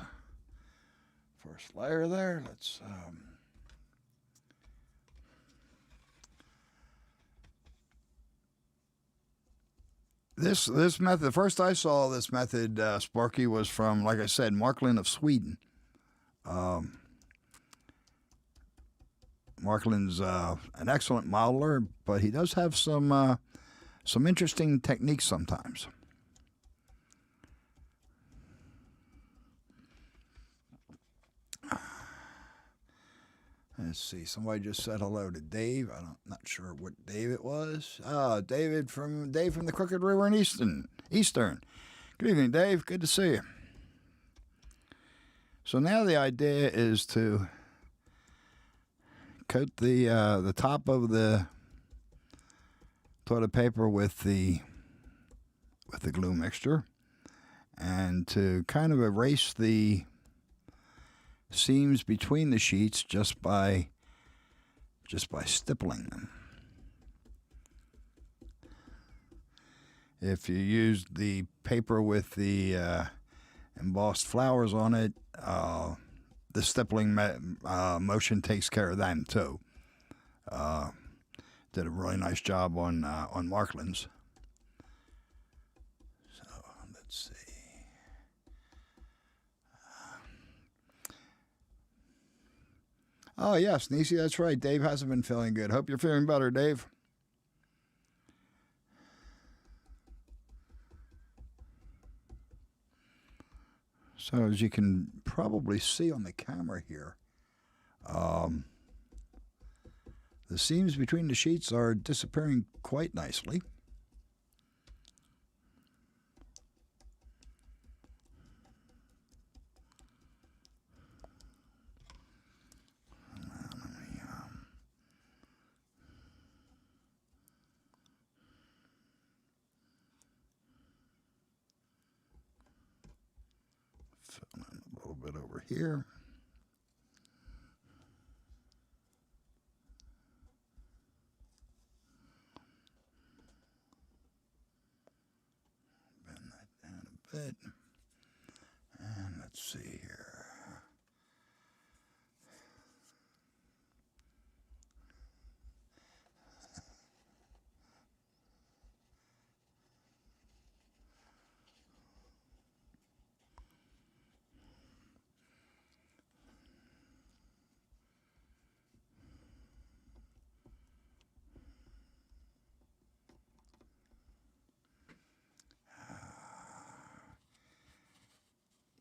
first layer there. Let's This method, the first I saw this method, Sparky, was from, like I said, Marklin of Sweden. Marklin's an excellent modeler, but he does have some interesting techniques sometimes. Let's see. Somebody just said hello to Dave. I'm not sure what Dave it was. Oh, Dave from the Crooked River in Eastern. Good evening, Dave. Good to see you. So now the idea is to coat the top of the toilet paper with the glue mixture, and to kind of erase the seams between the sheets just by stippling them. If you used the paper with the embossed flowers on it, the stippling motion takes care of them too. Did a really nice job on Marklin's. So let's see. Oh, yes, Nisi, that's right. Dave hasn't been feeling good. Hope you're feeling better, Dave. So as you can probably see on the camera here, The seams between the sheets are disappearing quite nicely. Fill in a little bit over here. Bend that down a bit. And let's see here.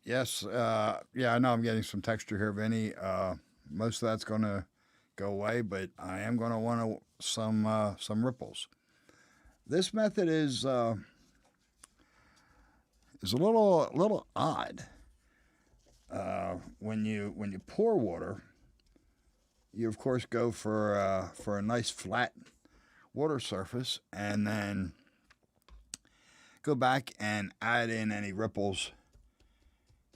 Yes, yeah, I know I'm getting some texture here, Vinny. Most of that's going to go away, but I am going to want some ripples. This method is a little odd. When you pour water, you of course go for a nice flat water surface, and then go back and add in any ripples.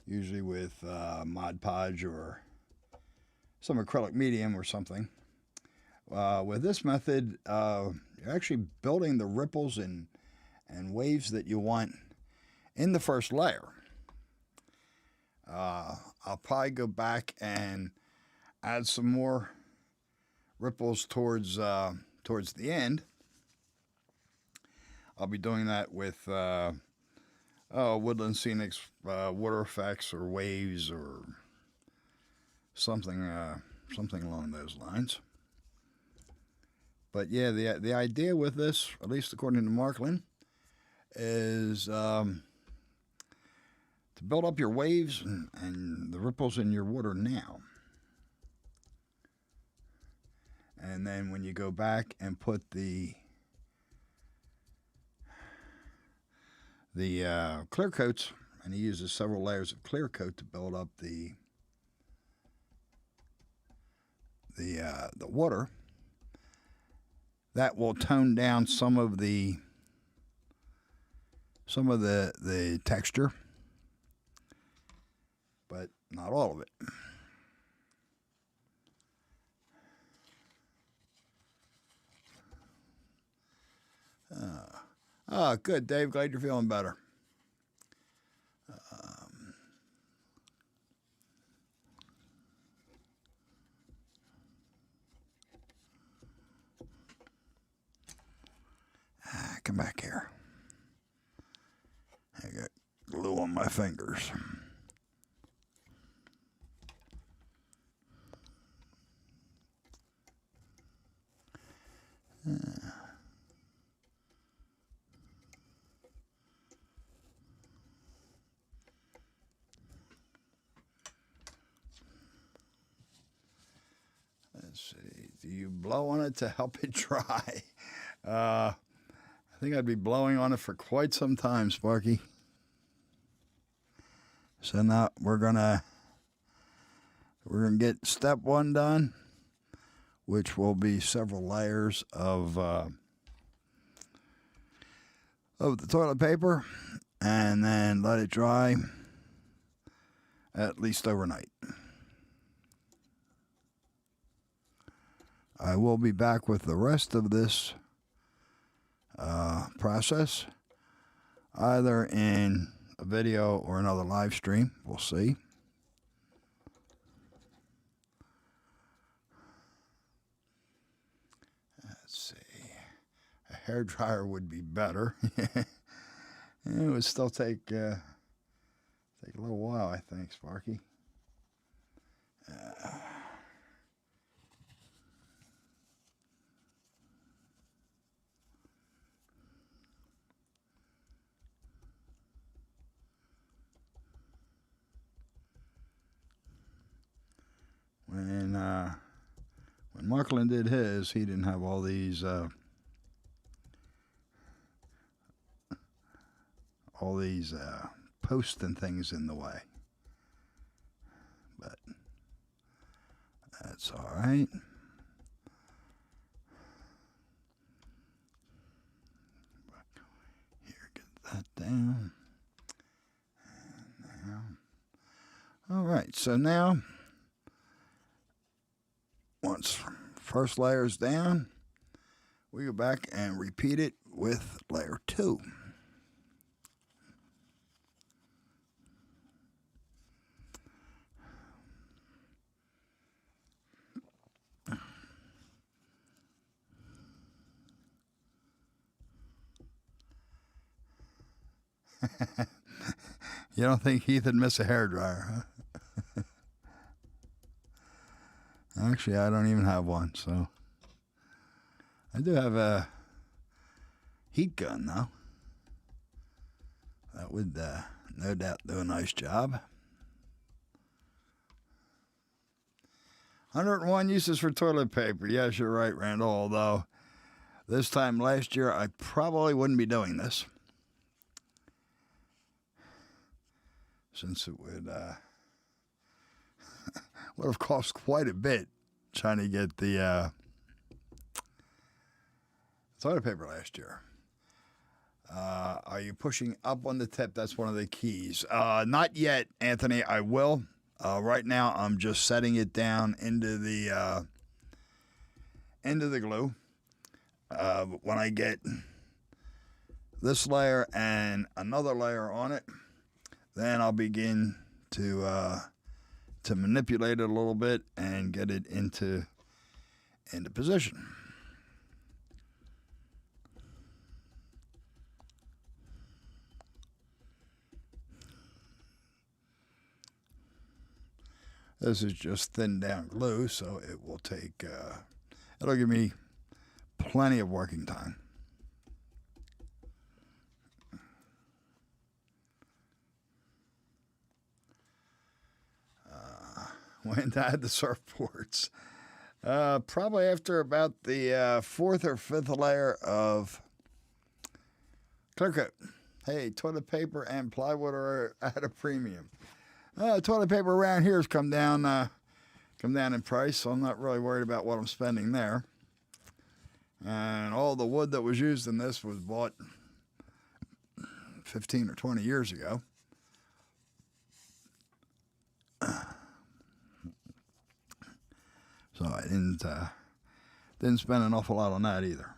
Usually with Mod Podge or some acrylic medium or something. With this method, you're actually building the ripples and waves that you want in the first layer. I'll probably go back and add some more ripples towards the end. I'll be doing that with woodland scenics, water effects, or waves, or something along those lines. But yeah, the idea with this, at least according to Marklin, is to build up your waves and the ripples in your water now. And then when you go back and put the clear coats, and he uses several layers of clear coat to build up the water, that will tone down some of the texture, but not all of it. Good, Dave. Glad you're feeling better. Come back here. I got glue on my fingers. Let's see. Do you blow on it to help it dry? I think I'd be blowing on it for quite some time, Sparky. So now we're gonna get step one done, which will be several layers of the toilet paper, and then let it dry at least overnight. I will be back with the rest of this process, either in a video or another live stream. We'll see. Let's see. A hairdryer would be better. It would still take a little while, I think, Sparky. When Markland did his, he didn't have all these posts and things in the way. But that's all right. Here, get that down. And now. All right, so now, once first layer is down, we go back and repeat it with layer 2. You don't think Heath would miss a hairdryer, huh? Actually, I don't even have one, so I do have a heat gun, though. That would no doubt do a nice job. 101 uses for toilet paper. Yes, you're right, Randall, although this time last year I probably wouldn't be doing this, since it would would have cost quite a bit trying to get the toilet paper last year. Are you pushing up on the tip? That's one of the keys. Not yet, Anthony. I will. Right now, I'm just setting it down into the glue. When I get this layer and another layer on it, then I'll begin to manipulate it a little bit and get it into position. This is just thinned down glue, so it will take, it'll give me plenty of working time. When to add the surfboards? Probably after about the fourth or fifth layer of clear coat. Hey, toilet paper and plywood are at a premium. Toilet paper around here has come down in price, so I'm not really worried about what I'm spending there. And all the wood that was used in this was bought 15 or 20 years ago. So I didn't spend an awful lot on that either.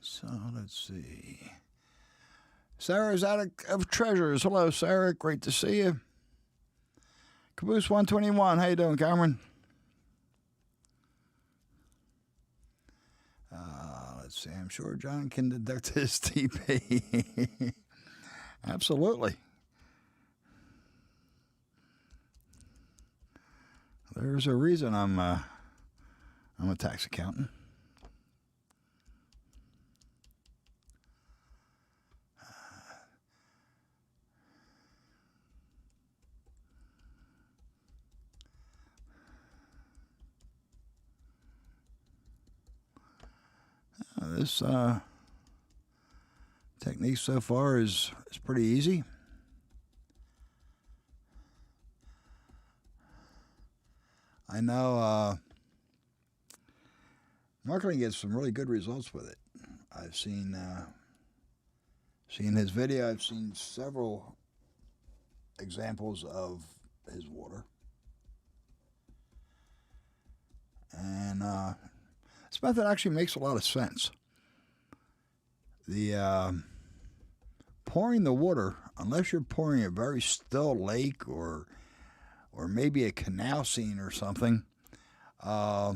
So let's see. Sarah's out of treasures. Hello, Sarah. Great to see you. Caboose 121. How you doing, Cameron? Let's see. I'm sure John can deduct his TP. Absolutely. There's a reason I'm a tax accountant. This technique so far is pretty easy. I know marketing gets some really good results with it. I've seen his video. I've seen several examples of his water. And this method actually makes a lot of sense. The pouring the water, unless you're pouring a very still lake or maybe a canal scene or something, you're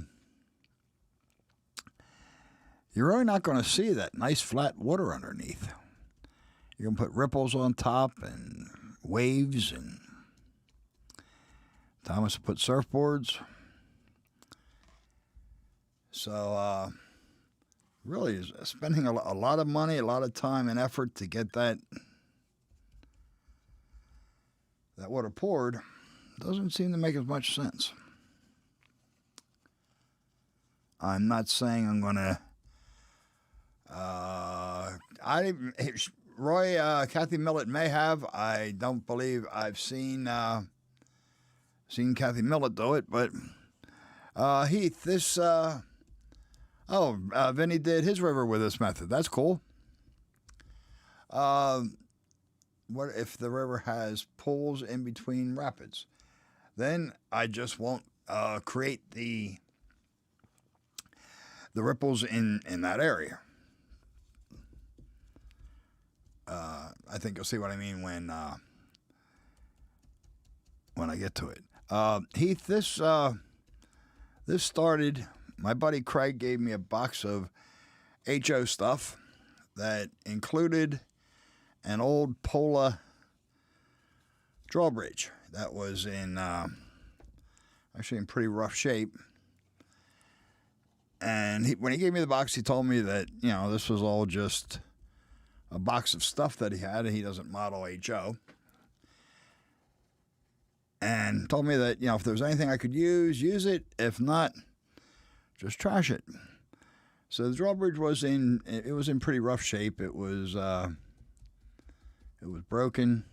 really not going to see that nice flat water underneath. You're going to put ripples on top and waves, and Time was to put surfboards. So really spending a lot of money, a lot of time and effort to get that water poured doesn't seem to make as much sense. I'm not saying I'm going to Roy, Kathy Millett may have. I don't believe I've seen Kathy Millett do it, but Heath, this Vinny did his river with this method. That's cool. What if the river has pools in between rapids? Then I just won't create the ripples in that area. I think you'll see what I mean when I get to it. Heath, this started. My buddy Craig gave me a box of HO stuff that included an old Pola drawbridge that was in actually in pretty rough shape. And when he gave me the box, he told me that, you know, this was all just a box of stuff that he had, and he doesn't model HO. And told me that, you know, if there was anything I could use it. If not, just trash it. So the drawbridge was in pretty rough shape. It was broken.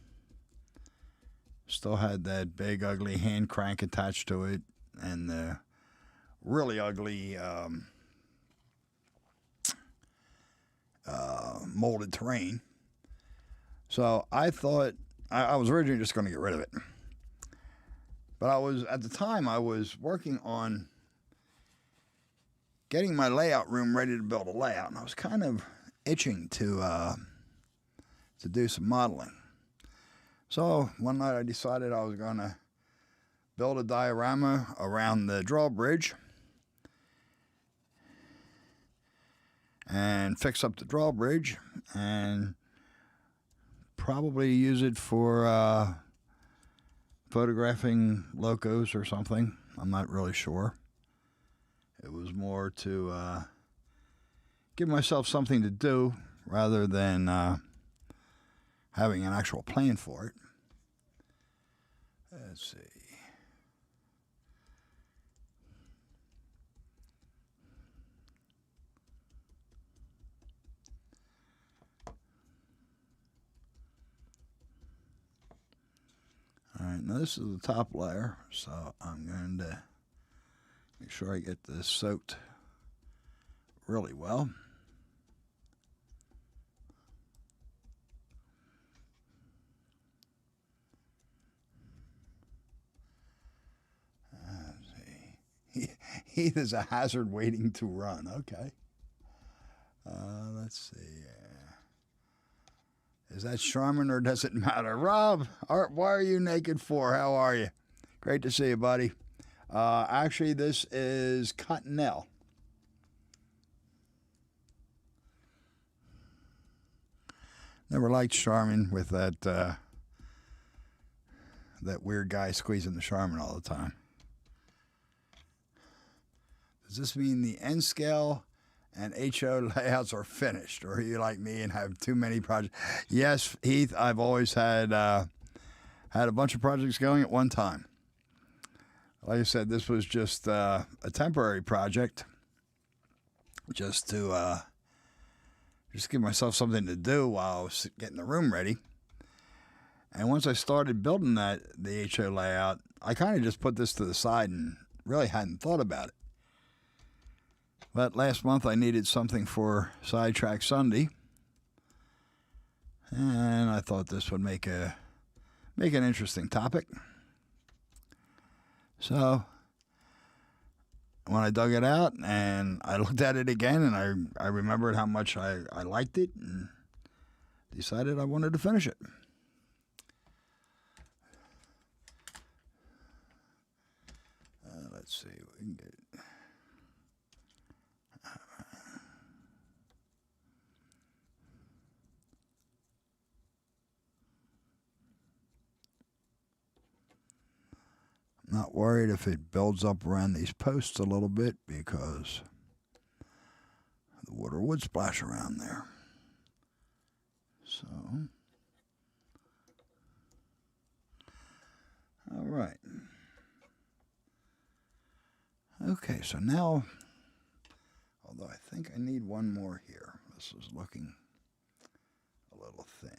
Still had that big ugly hand crank attached to it, and the really ugly molded terrain. So I thought I was originally just going to get rid of it. But at the time I was working on getting my layout room ready to build a layout, and I was kind of itching to do some modeling. So one night I decided I was going to build a diorama around the drawbridge and fix up the drawbridge and probably use it for photographing locos or something. I'm not really sure. It was more to give myself something to do rather than having an actual plan for it. Let's see. All right, now this is the top layer, so I'm going to make sure I get this soaked really well. Let's see. Heath is a hazard waiting to run. Okay. Let's see. Is that Charmin or does it matter? Rob, why are you naked for? How are you? Great to see you, buddy. Actually, this is Cottonelle. Never liked Charmin with that weird guy squeezing the Charmin all the time. Does this mean the N scale and HO layouts are finished, or are you like me and have too many projects? Yes, Heath, I've always had a bunch of projects going at one time. Like I said, this was just a temporary project, just to give myself something to do while I was getting the room ready. And once I started building the HO layout, I kind of just put this to the side and really hadn't thought about it. But last month I needed something for Sidetrack Sunday, and I thought this would make an interesting topic. So when I dug it out and I looked at it again, and I remembered how much I liked it, and decided I wanted to finish it. Let's see what we can get. Not worried if it builds up around these posts a little bit because the water would splash around there. So, all right. Okay, so now, although I think I need one more here. This is looking a little thin.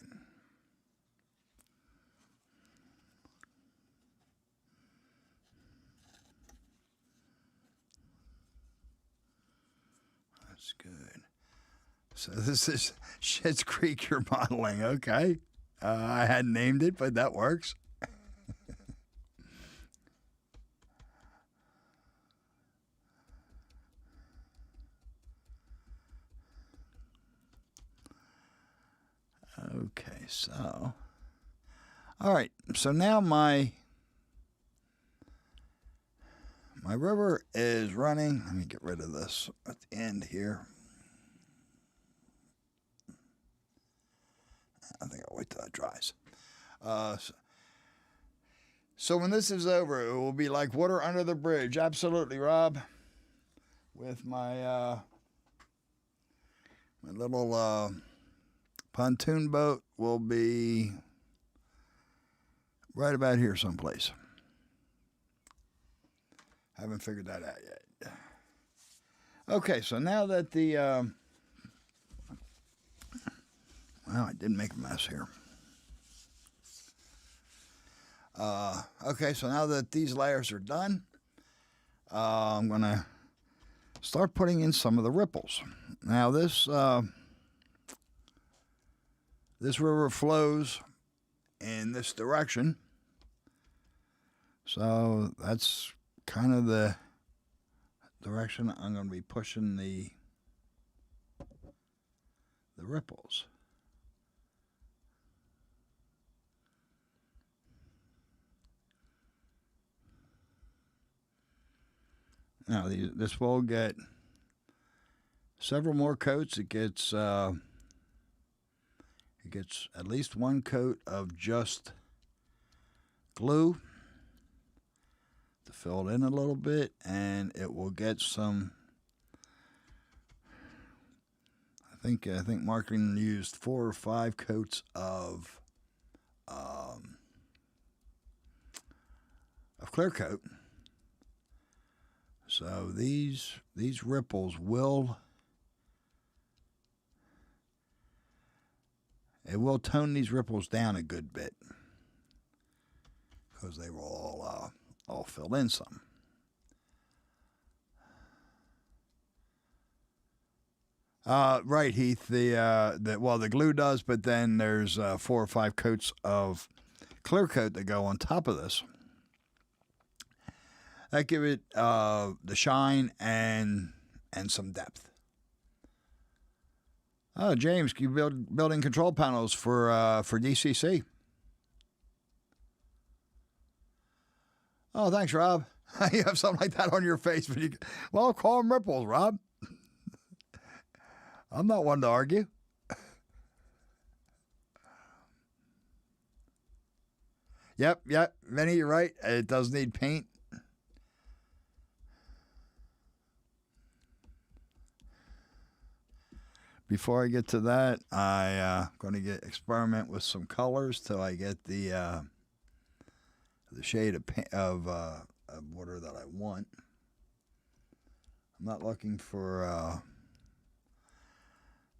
That's good. So this is Schitt's Creek you're modeling. Okay. I hadn't named it, but that works. Okay, so. All right. So now my river is running. Let me get rid of this at the end here. I think I'll wait till that dries. So when this is over, it will be like water under the bridge. Absolutely, Rob. With my my little pontoon boat will be right about here someplace. Haven't figured that out yet. Okay, so now that the well, I did make a mess here. Okay, so now that these layers are done, I'm going to start putting in some of the ripples. Now this river flows in this direction, so that's kind of the direction I'm going to be pushing the ripples. Now this will get several more coats. It gets at least one coat of just glue to fill it in a little bit, and it will get some. I think marketing used 4 or 5 coats of clear coat. So these ripples will tone these ripples down a good bit because they will all fill in some. Right, Heath. The glue does, but then there's 4 or 5 coats of clear coat that go on top of this. That give it the shine and some depth. Oh, James, you building control panels for DCC? Oh, thanks, Rob. You have something like that on your face, but well, call them ripples, Rob. I'm not one to argue. Yep, Vinny, you're right. It does need paint. Before I get to that, I'm going to experiment with some colors till I get the shade of water that I want. I'm not looking for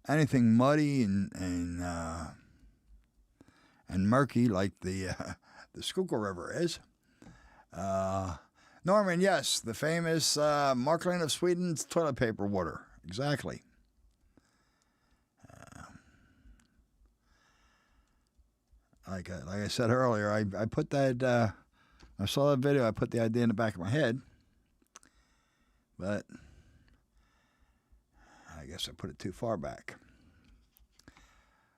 anything muddy and murky like the Schuylkill River is. Norman, yes, the famous Markland of Sweden's toilet paper water. Exactly. Like I said earlier, I put that, I saw that video, I put the idea in the back of my head, but I guess I put it too far back.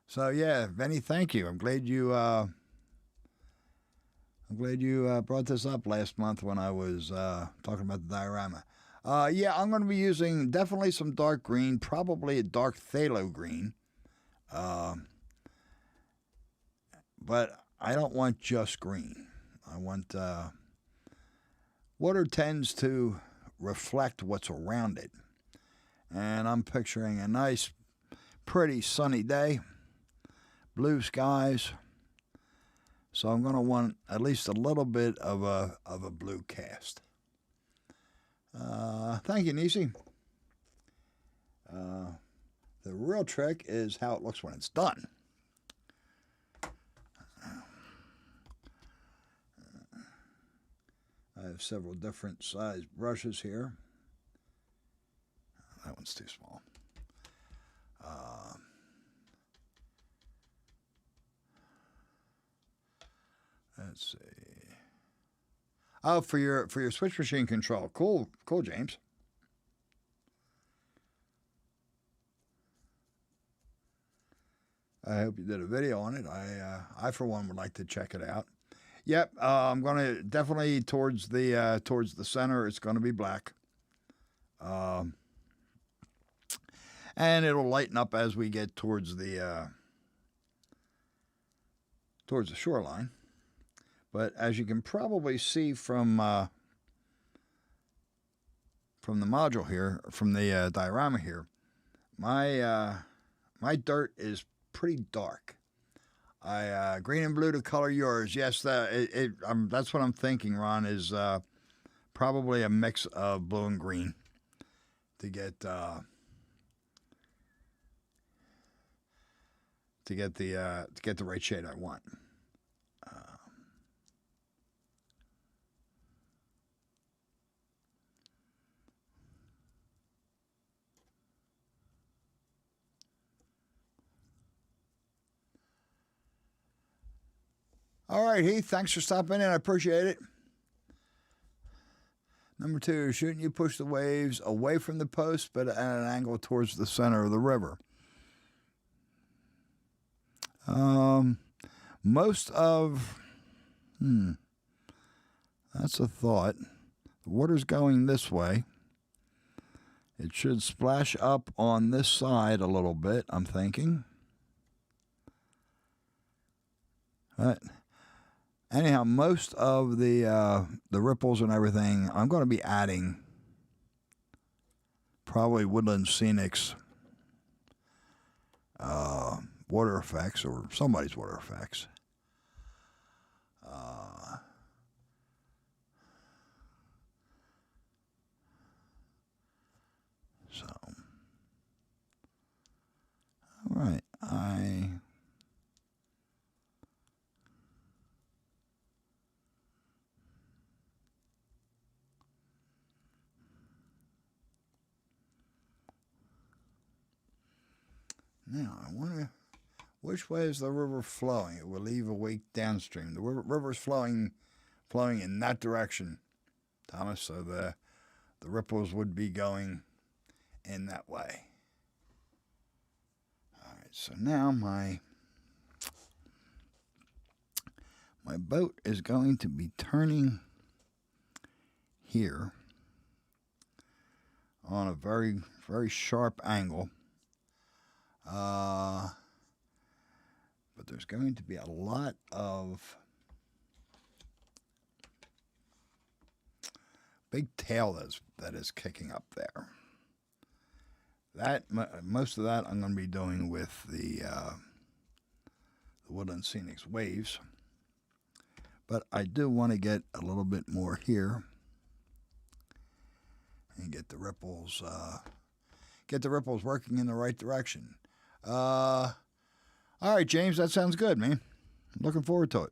So yeah, Benny, thank you. I'm glad you brought this up last month when I was talking about the diorama. Yeah, I'm going to be using definitely some dark green, probably a dark phthalo green. But I don't want just green. I want water tends to reflect what's around it. And I'm picturing a nice, pretty sunny day, blue skies. So I'm going to want at least a little bit of a blue cast. Thank you, Nisi. The real trick is how it looks when it's done. I have several different size brushes here. That one's too small. Let's see. Oh, for your switch machine control. Cool, James. I hope you did a video on it. I for one would like to check it out. Yep, I'm going to definitely towards the center. It's going to be black, and it'll lighten up as we get towards the shoreline. But as you can probably see from the module here, from the diorama here, my dirt is pretty dark. Green and blue to color yours. Yes, that's what I'm thinking, Ron, is probably a mix of blue and green to get the right shade I want. All right, Heath, thanks for stopping in. I appreciate it. Number 2, shouldn't you push the waves away from the post, but at an angle towards the center of the river? Most of, that's a thought. The water's going this way. It should splash up on this side a little bit, I'm thinking. But anyhow, most of the ripples and everything, I'm going to be adding probably Woodland Scenics water effects or somebody's water effects. So, all right, now I wonder which way is the river flowing. It will leave a wake downstream. The river's flowing in that direction, Thomas. So the ripples would be going in that way. All right. So now my boat is going to be turning here on a very, very sharp angle. But there's going to be a lot of big tail that is kicking up there. Most of that I'm going to be doing with the Woodland Scenics waves. But I do want to get a little bit more here and get the ripples working in the right direction. All right, James, that sounds good, man. I'm looking forward to it.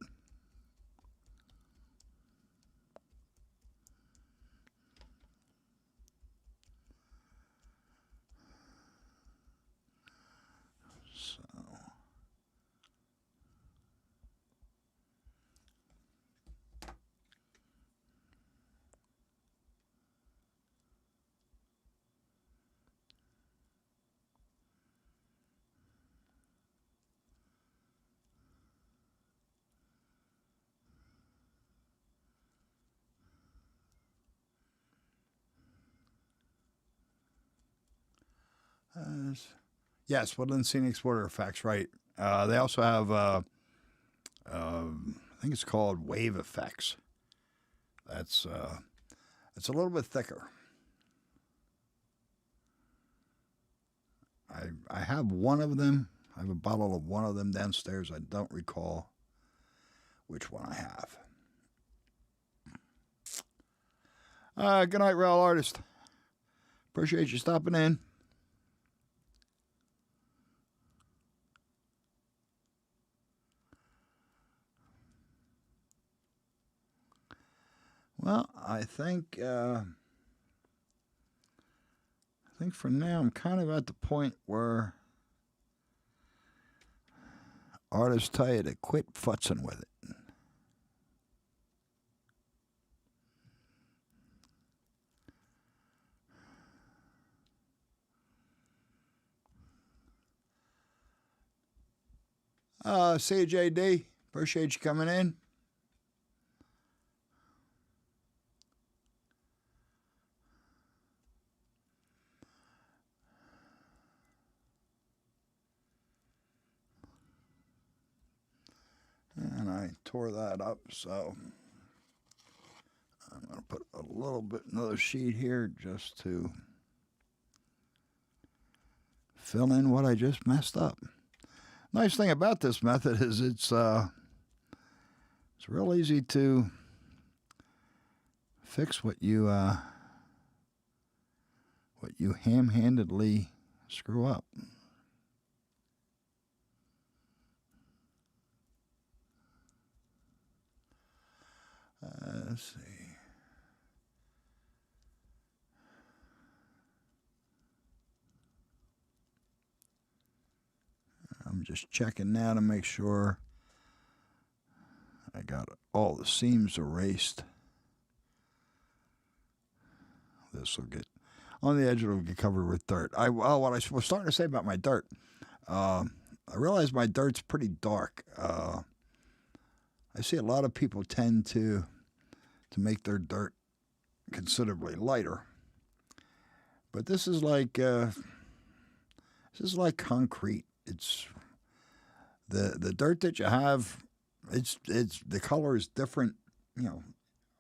So, yes, Woodland Scenics water effects, right. They also have, I think it's called wave effects. That's It's a little bit thicker. I have one of them. I have a bottle of one of them downstairs. I don't recall which one I have. Good night, Rail Artist. Appreciate you stopping in. Well, I think for now I'm kind of at the point where artists tell you to quit futzing with it. See you, JD. Appreciate you coming in. And I tore that up, so I'm going to put a little bit, another sheet here just to fill in what I just messed up. Nice thing about this method is it's real easy to fix what you ham-handedly screw up. Let's see. I'm just checking now to make sure I got all the seams erased. This will get on the edge. It'll get covered with dirt. What I was starting to say about my dirt. I realize my dirt's pretty dark. I see a lot of people tend to make their dirt considerably lighter, but this is like concrete. It's the dirt that you have. It's the color is different,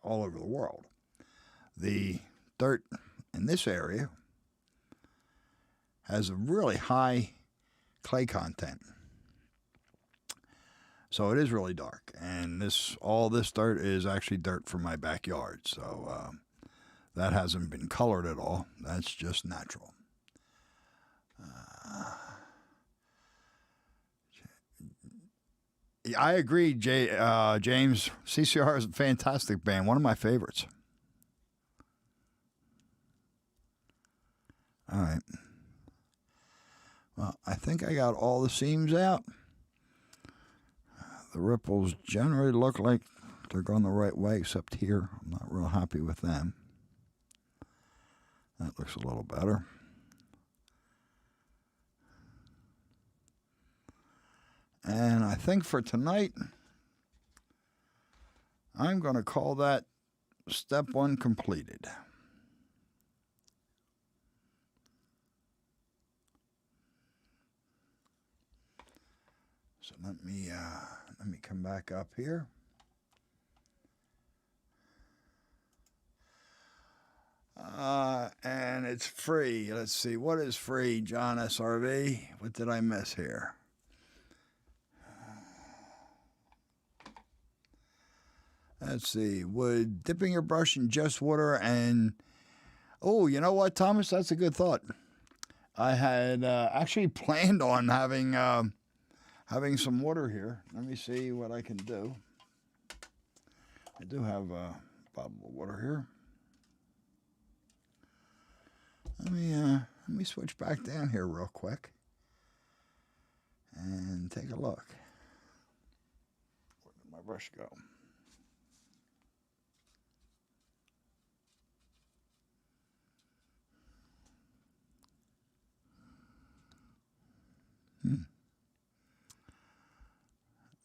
all over the world. The dirt in this area has a really high clay content. So it is really dark, and all this dirt is actually dirt from my backyard. So that hasn't been colored at all. That's just natural. I agree, James. CCR is a fantastic band, one of my favorites. All right. Well, I think I got all the seams out. The ripples generally look like they're going the right way, except here. I'm not real happy with them. That looks a little better. And I think for tonight, I'm going to call that step one completed. So let me come back up here. And it's free. Let's see, what is free, John SRV? What did I miss here? Let's see, would dipping your brush in just water and, oh, you know what, Thomas? That's a good thought. I had actually planned on having some water here. Let me see what I can do. I do have a bottle of water here. Let me switch back down here real quick and take a look. Where did my brush go?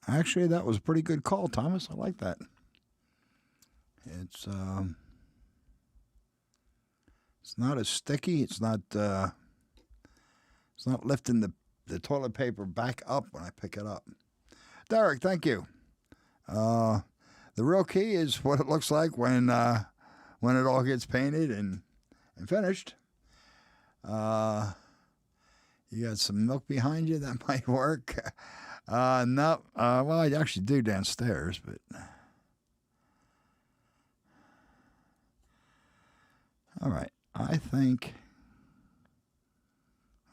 Actually, that was a pretty good call, Thomas. I like that. It's not as sticky. It's not lifting the toilet paper back up when I pick it up. Derek, thank you. The real key is what it looks like when when it all gets painted and finished. You got some milk behind you that might work. No, well, I actually do downstairs, but all right. I think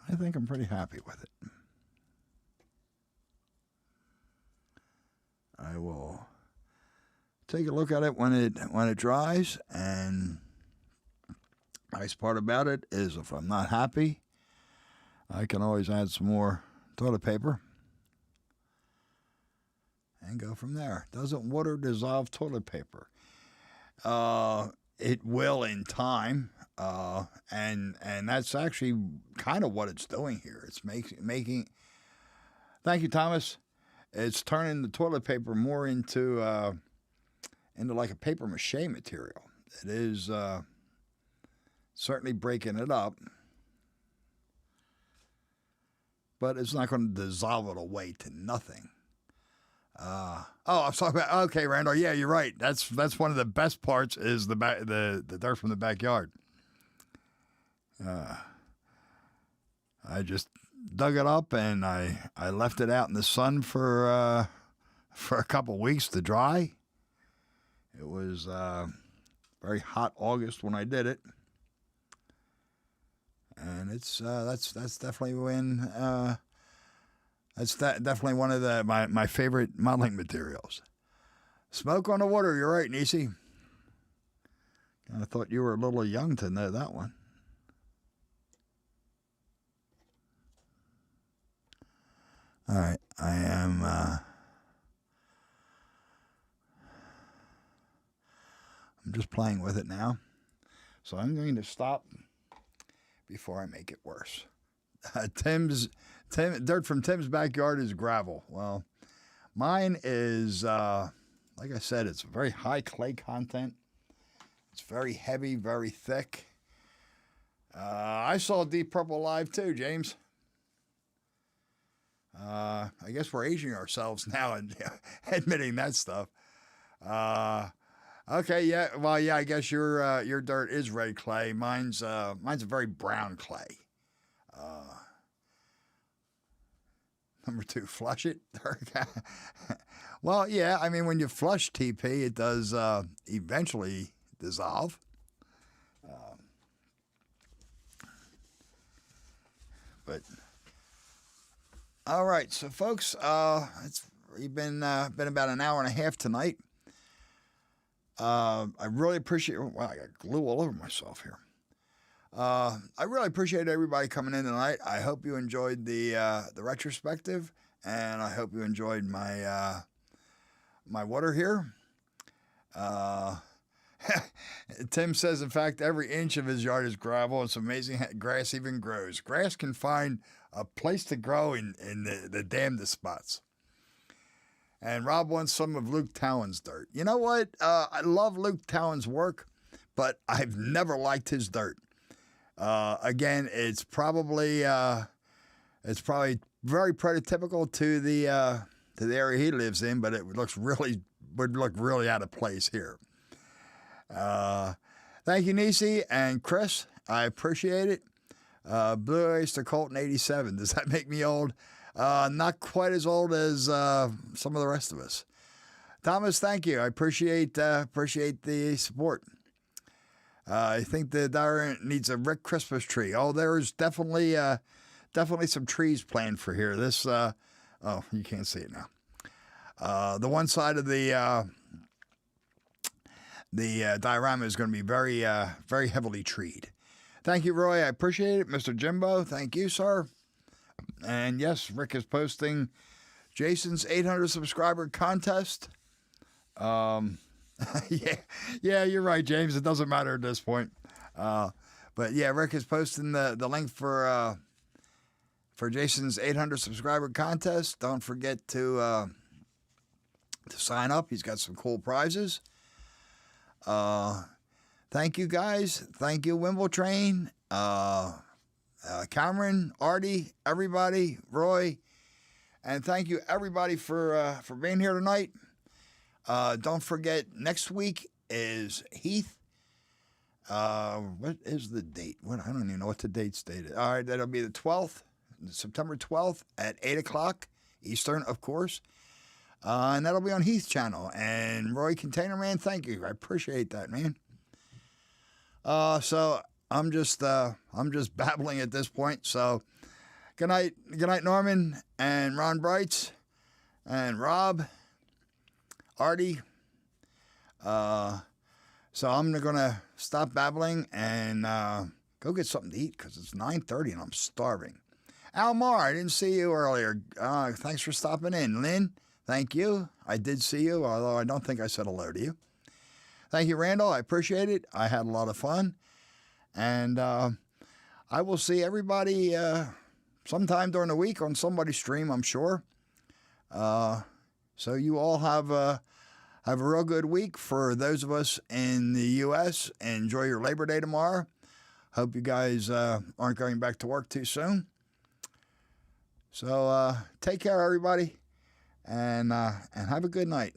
I'm pretty happy with it. I will take a look at it when it dries, and nice part about it is if I'm not happy, I can always add some more toilet paper and go from there. Doesn't water dissolve toilet paper? It will in time, and that's actually kind of what it's doing here. It's making. Thank you, Thomas. It's turning the toilet paper more into like a paper mache material. It is certainly breaking it up, but it's not going to dissolve it away to nothing. I'm talking about, okay, Randall. Yeah, you're right. That's one of the best parts is the dirt from the backyard. I just dug it up and I left it out in the sun for a couple weeks to dry. It was very hot August when I did it, and it's that's definitely when. That's definitely one of my favorite modeling materials. Smoke on the water, you're right, Nisi. I thought you were a little young to know that one. All right, I am... I'm just playing with it now. So I'm going to stop before I make it worse. Dirt from Tim's backyard is gravel. Well, mine is, like I said, it's very high clay content. It's very heavy, very thick. I saw Deep Purple live too, James. I guess we're aging ourselves now and admitting that stuff. Okay, yeah, well, yeah, I guess your dirt is red clay. Mine's a very brown clay. Number 2, flush it. Well, yeah, I mean, when you flush TP, it does eventually dissolve. But all right, so folks, it's been about an hour and a half tonight. I really appreciate. Wow, I got glue all over myself here. I really appreciate everybody coming in tonight. I hope you enjoyed the retrospective, and I hope you enjoyed my my water here. Tim says, in fact, every inch of his yard is gravel. It's amazing how grass even grows. Grass can find a place to grow in the damnedest spots. And Rob wants some of Luke Towan's dirt. You know what? I love Luke Towan's work, but I've never liked his dirt. Again, it's probably very prototypical to the area he lives in, but it would look really out of place here. Thank you, Nisi and Chris. I appreciate it. Blue Oyster Colton 87. Does that make me old? Not quite as old as some of the rest of us. Thomas, thank you. I appreciate the support. I think the diary needs a Rick Christmas tree. Oh, there's definitely some trees planned for here. This, oh, you can't see it now. The one side of the diorama is going to be very heavily treed. Thank you, Roy. I appreciate it. Mr. Jimbo, thank you, sir. And yes, Rick is posting Jason's 800 subscriber contest. Yeah, you're right, James. It doesn't matter at this point. But yeah, Rick is posting the link for Jason's 800 subscriber contest. Don't forget to sign up. He's got some cool prizes. Thank you, guys. Thank you, Wimble Train, Cameron, Artie, everybody, Roy, and thank you everybody for being here tonight. Don't forget, next week is Heath What is the date? I don't even know what the date's stated. All right, that'll be the 12th, September 12th at 8 o'clock Eastern, of course. And that'll be on Heath channel. And Roy Container Man, thank you. I appreciate that, man. So I'm just babbling at this point. So good night, Norman and Ron Brights and Rob, Artie. So I'm gonna stop babbling and go get something to eat because it's 9:30 and I'm starving. Almar, I didn't see you earlier. Thanks for stopping in. Lynn, thank you. I did see you, although I don't think I said hello to you. Thank you, Randall. I appreciate it. I had a lot of fun. And I will see everybody sometime during the week on somebody's stream, I'm sure. So you all have a real good week. For those of us in the U.S., enjoy your Labor Day tomorrow. Hope you guys aren't going back to work too soon. So take care, everybody, and have a good night.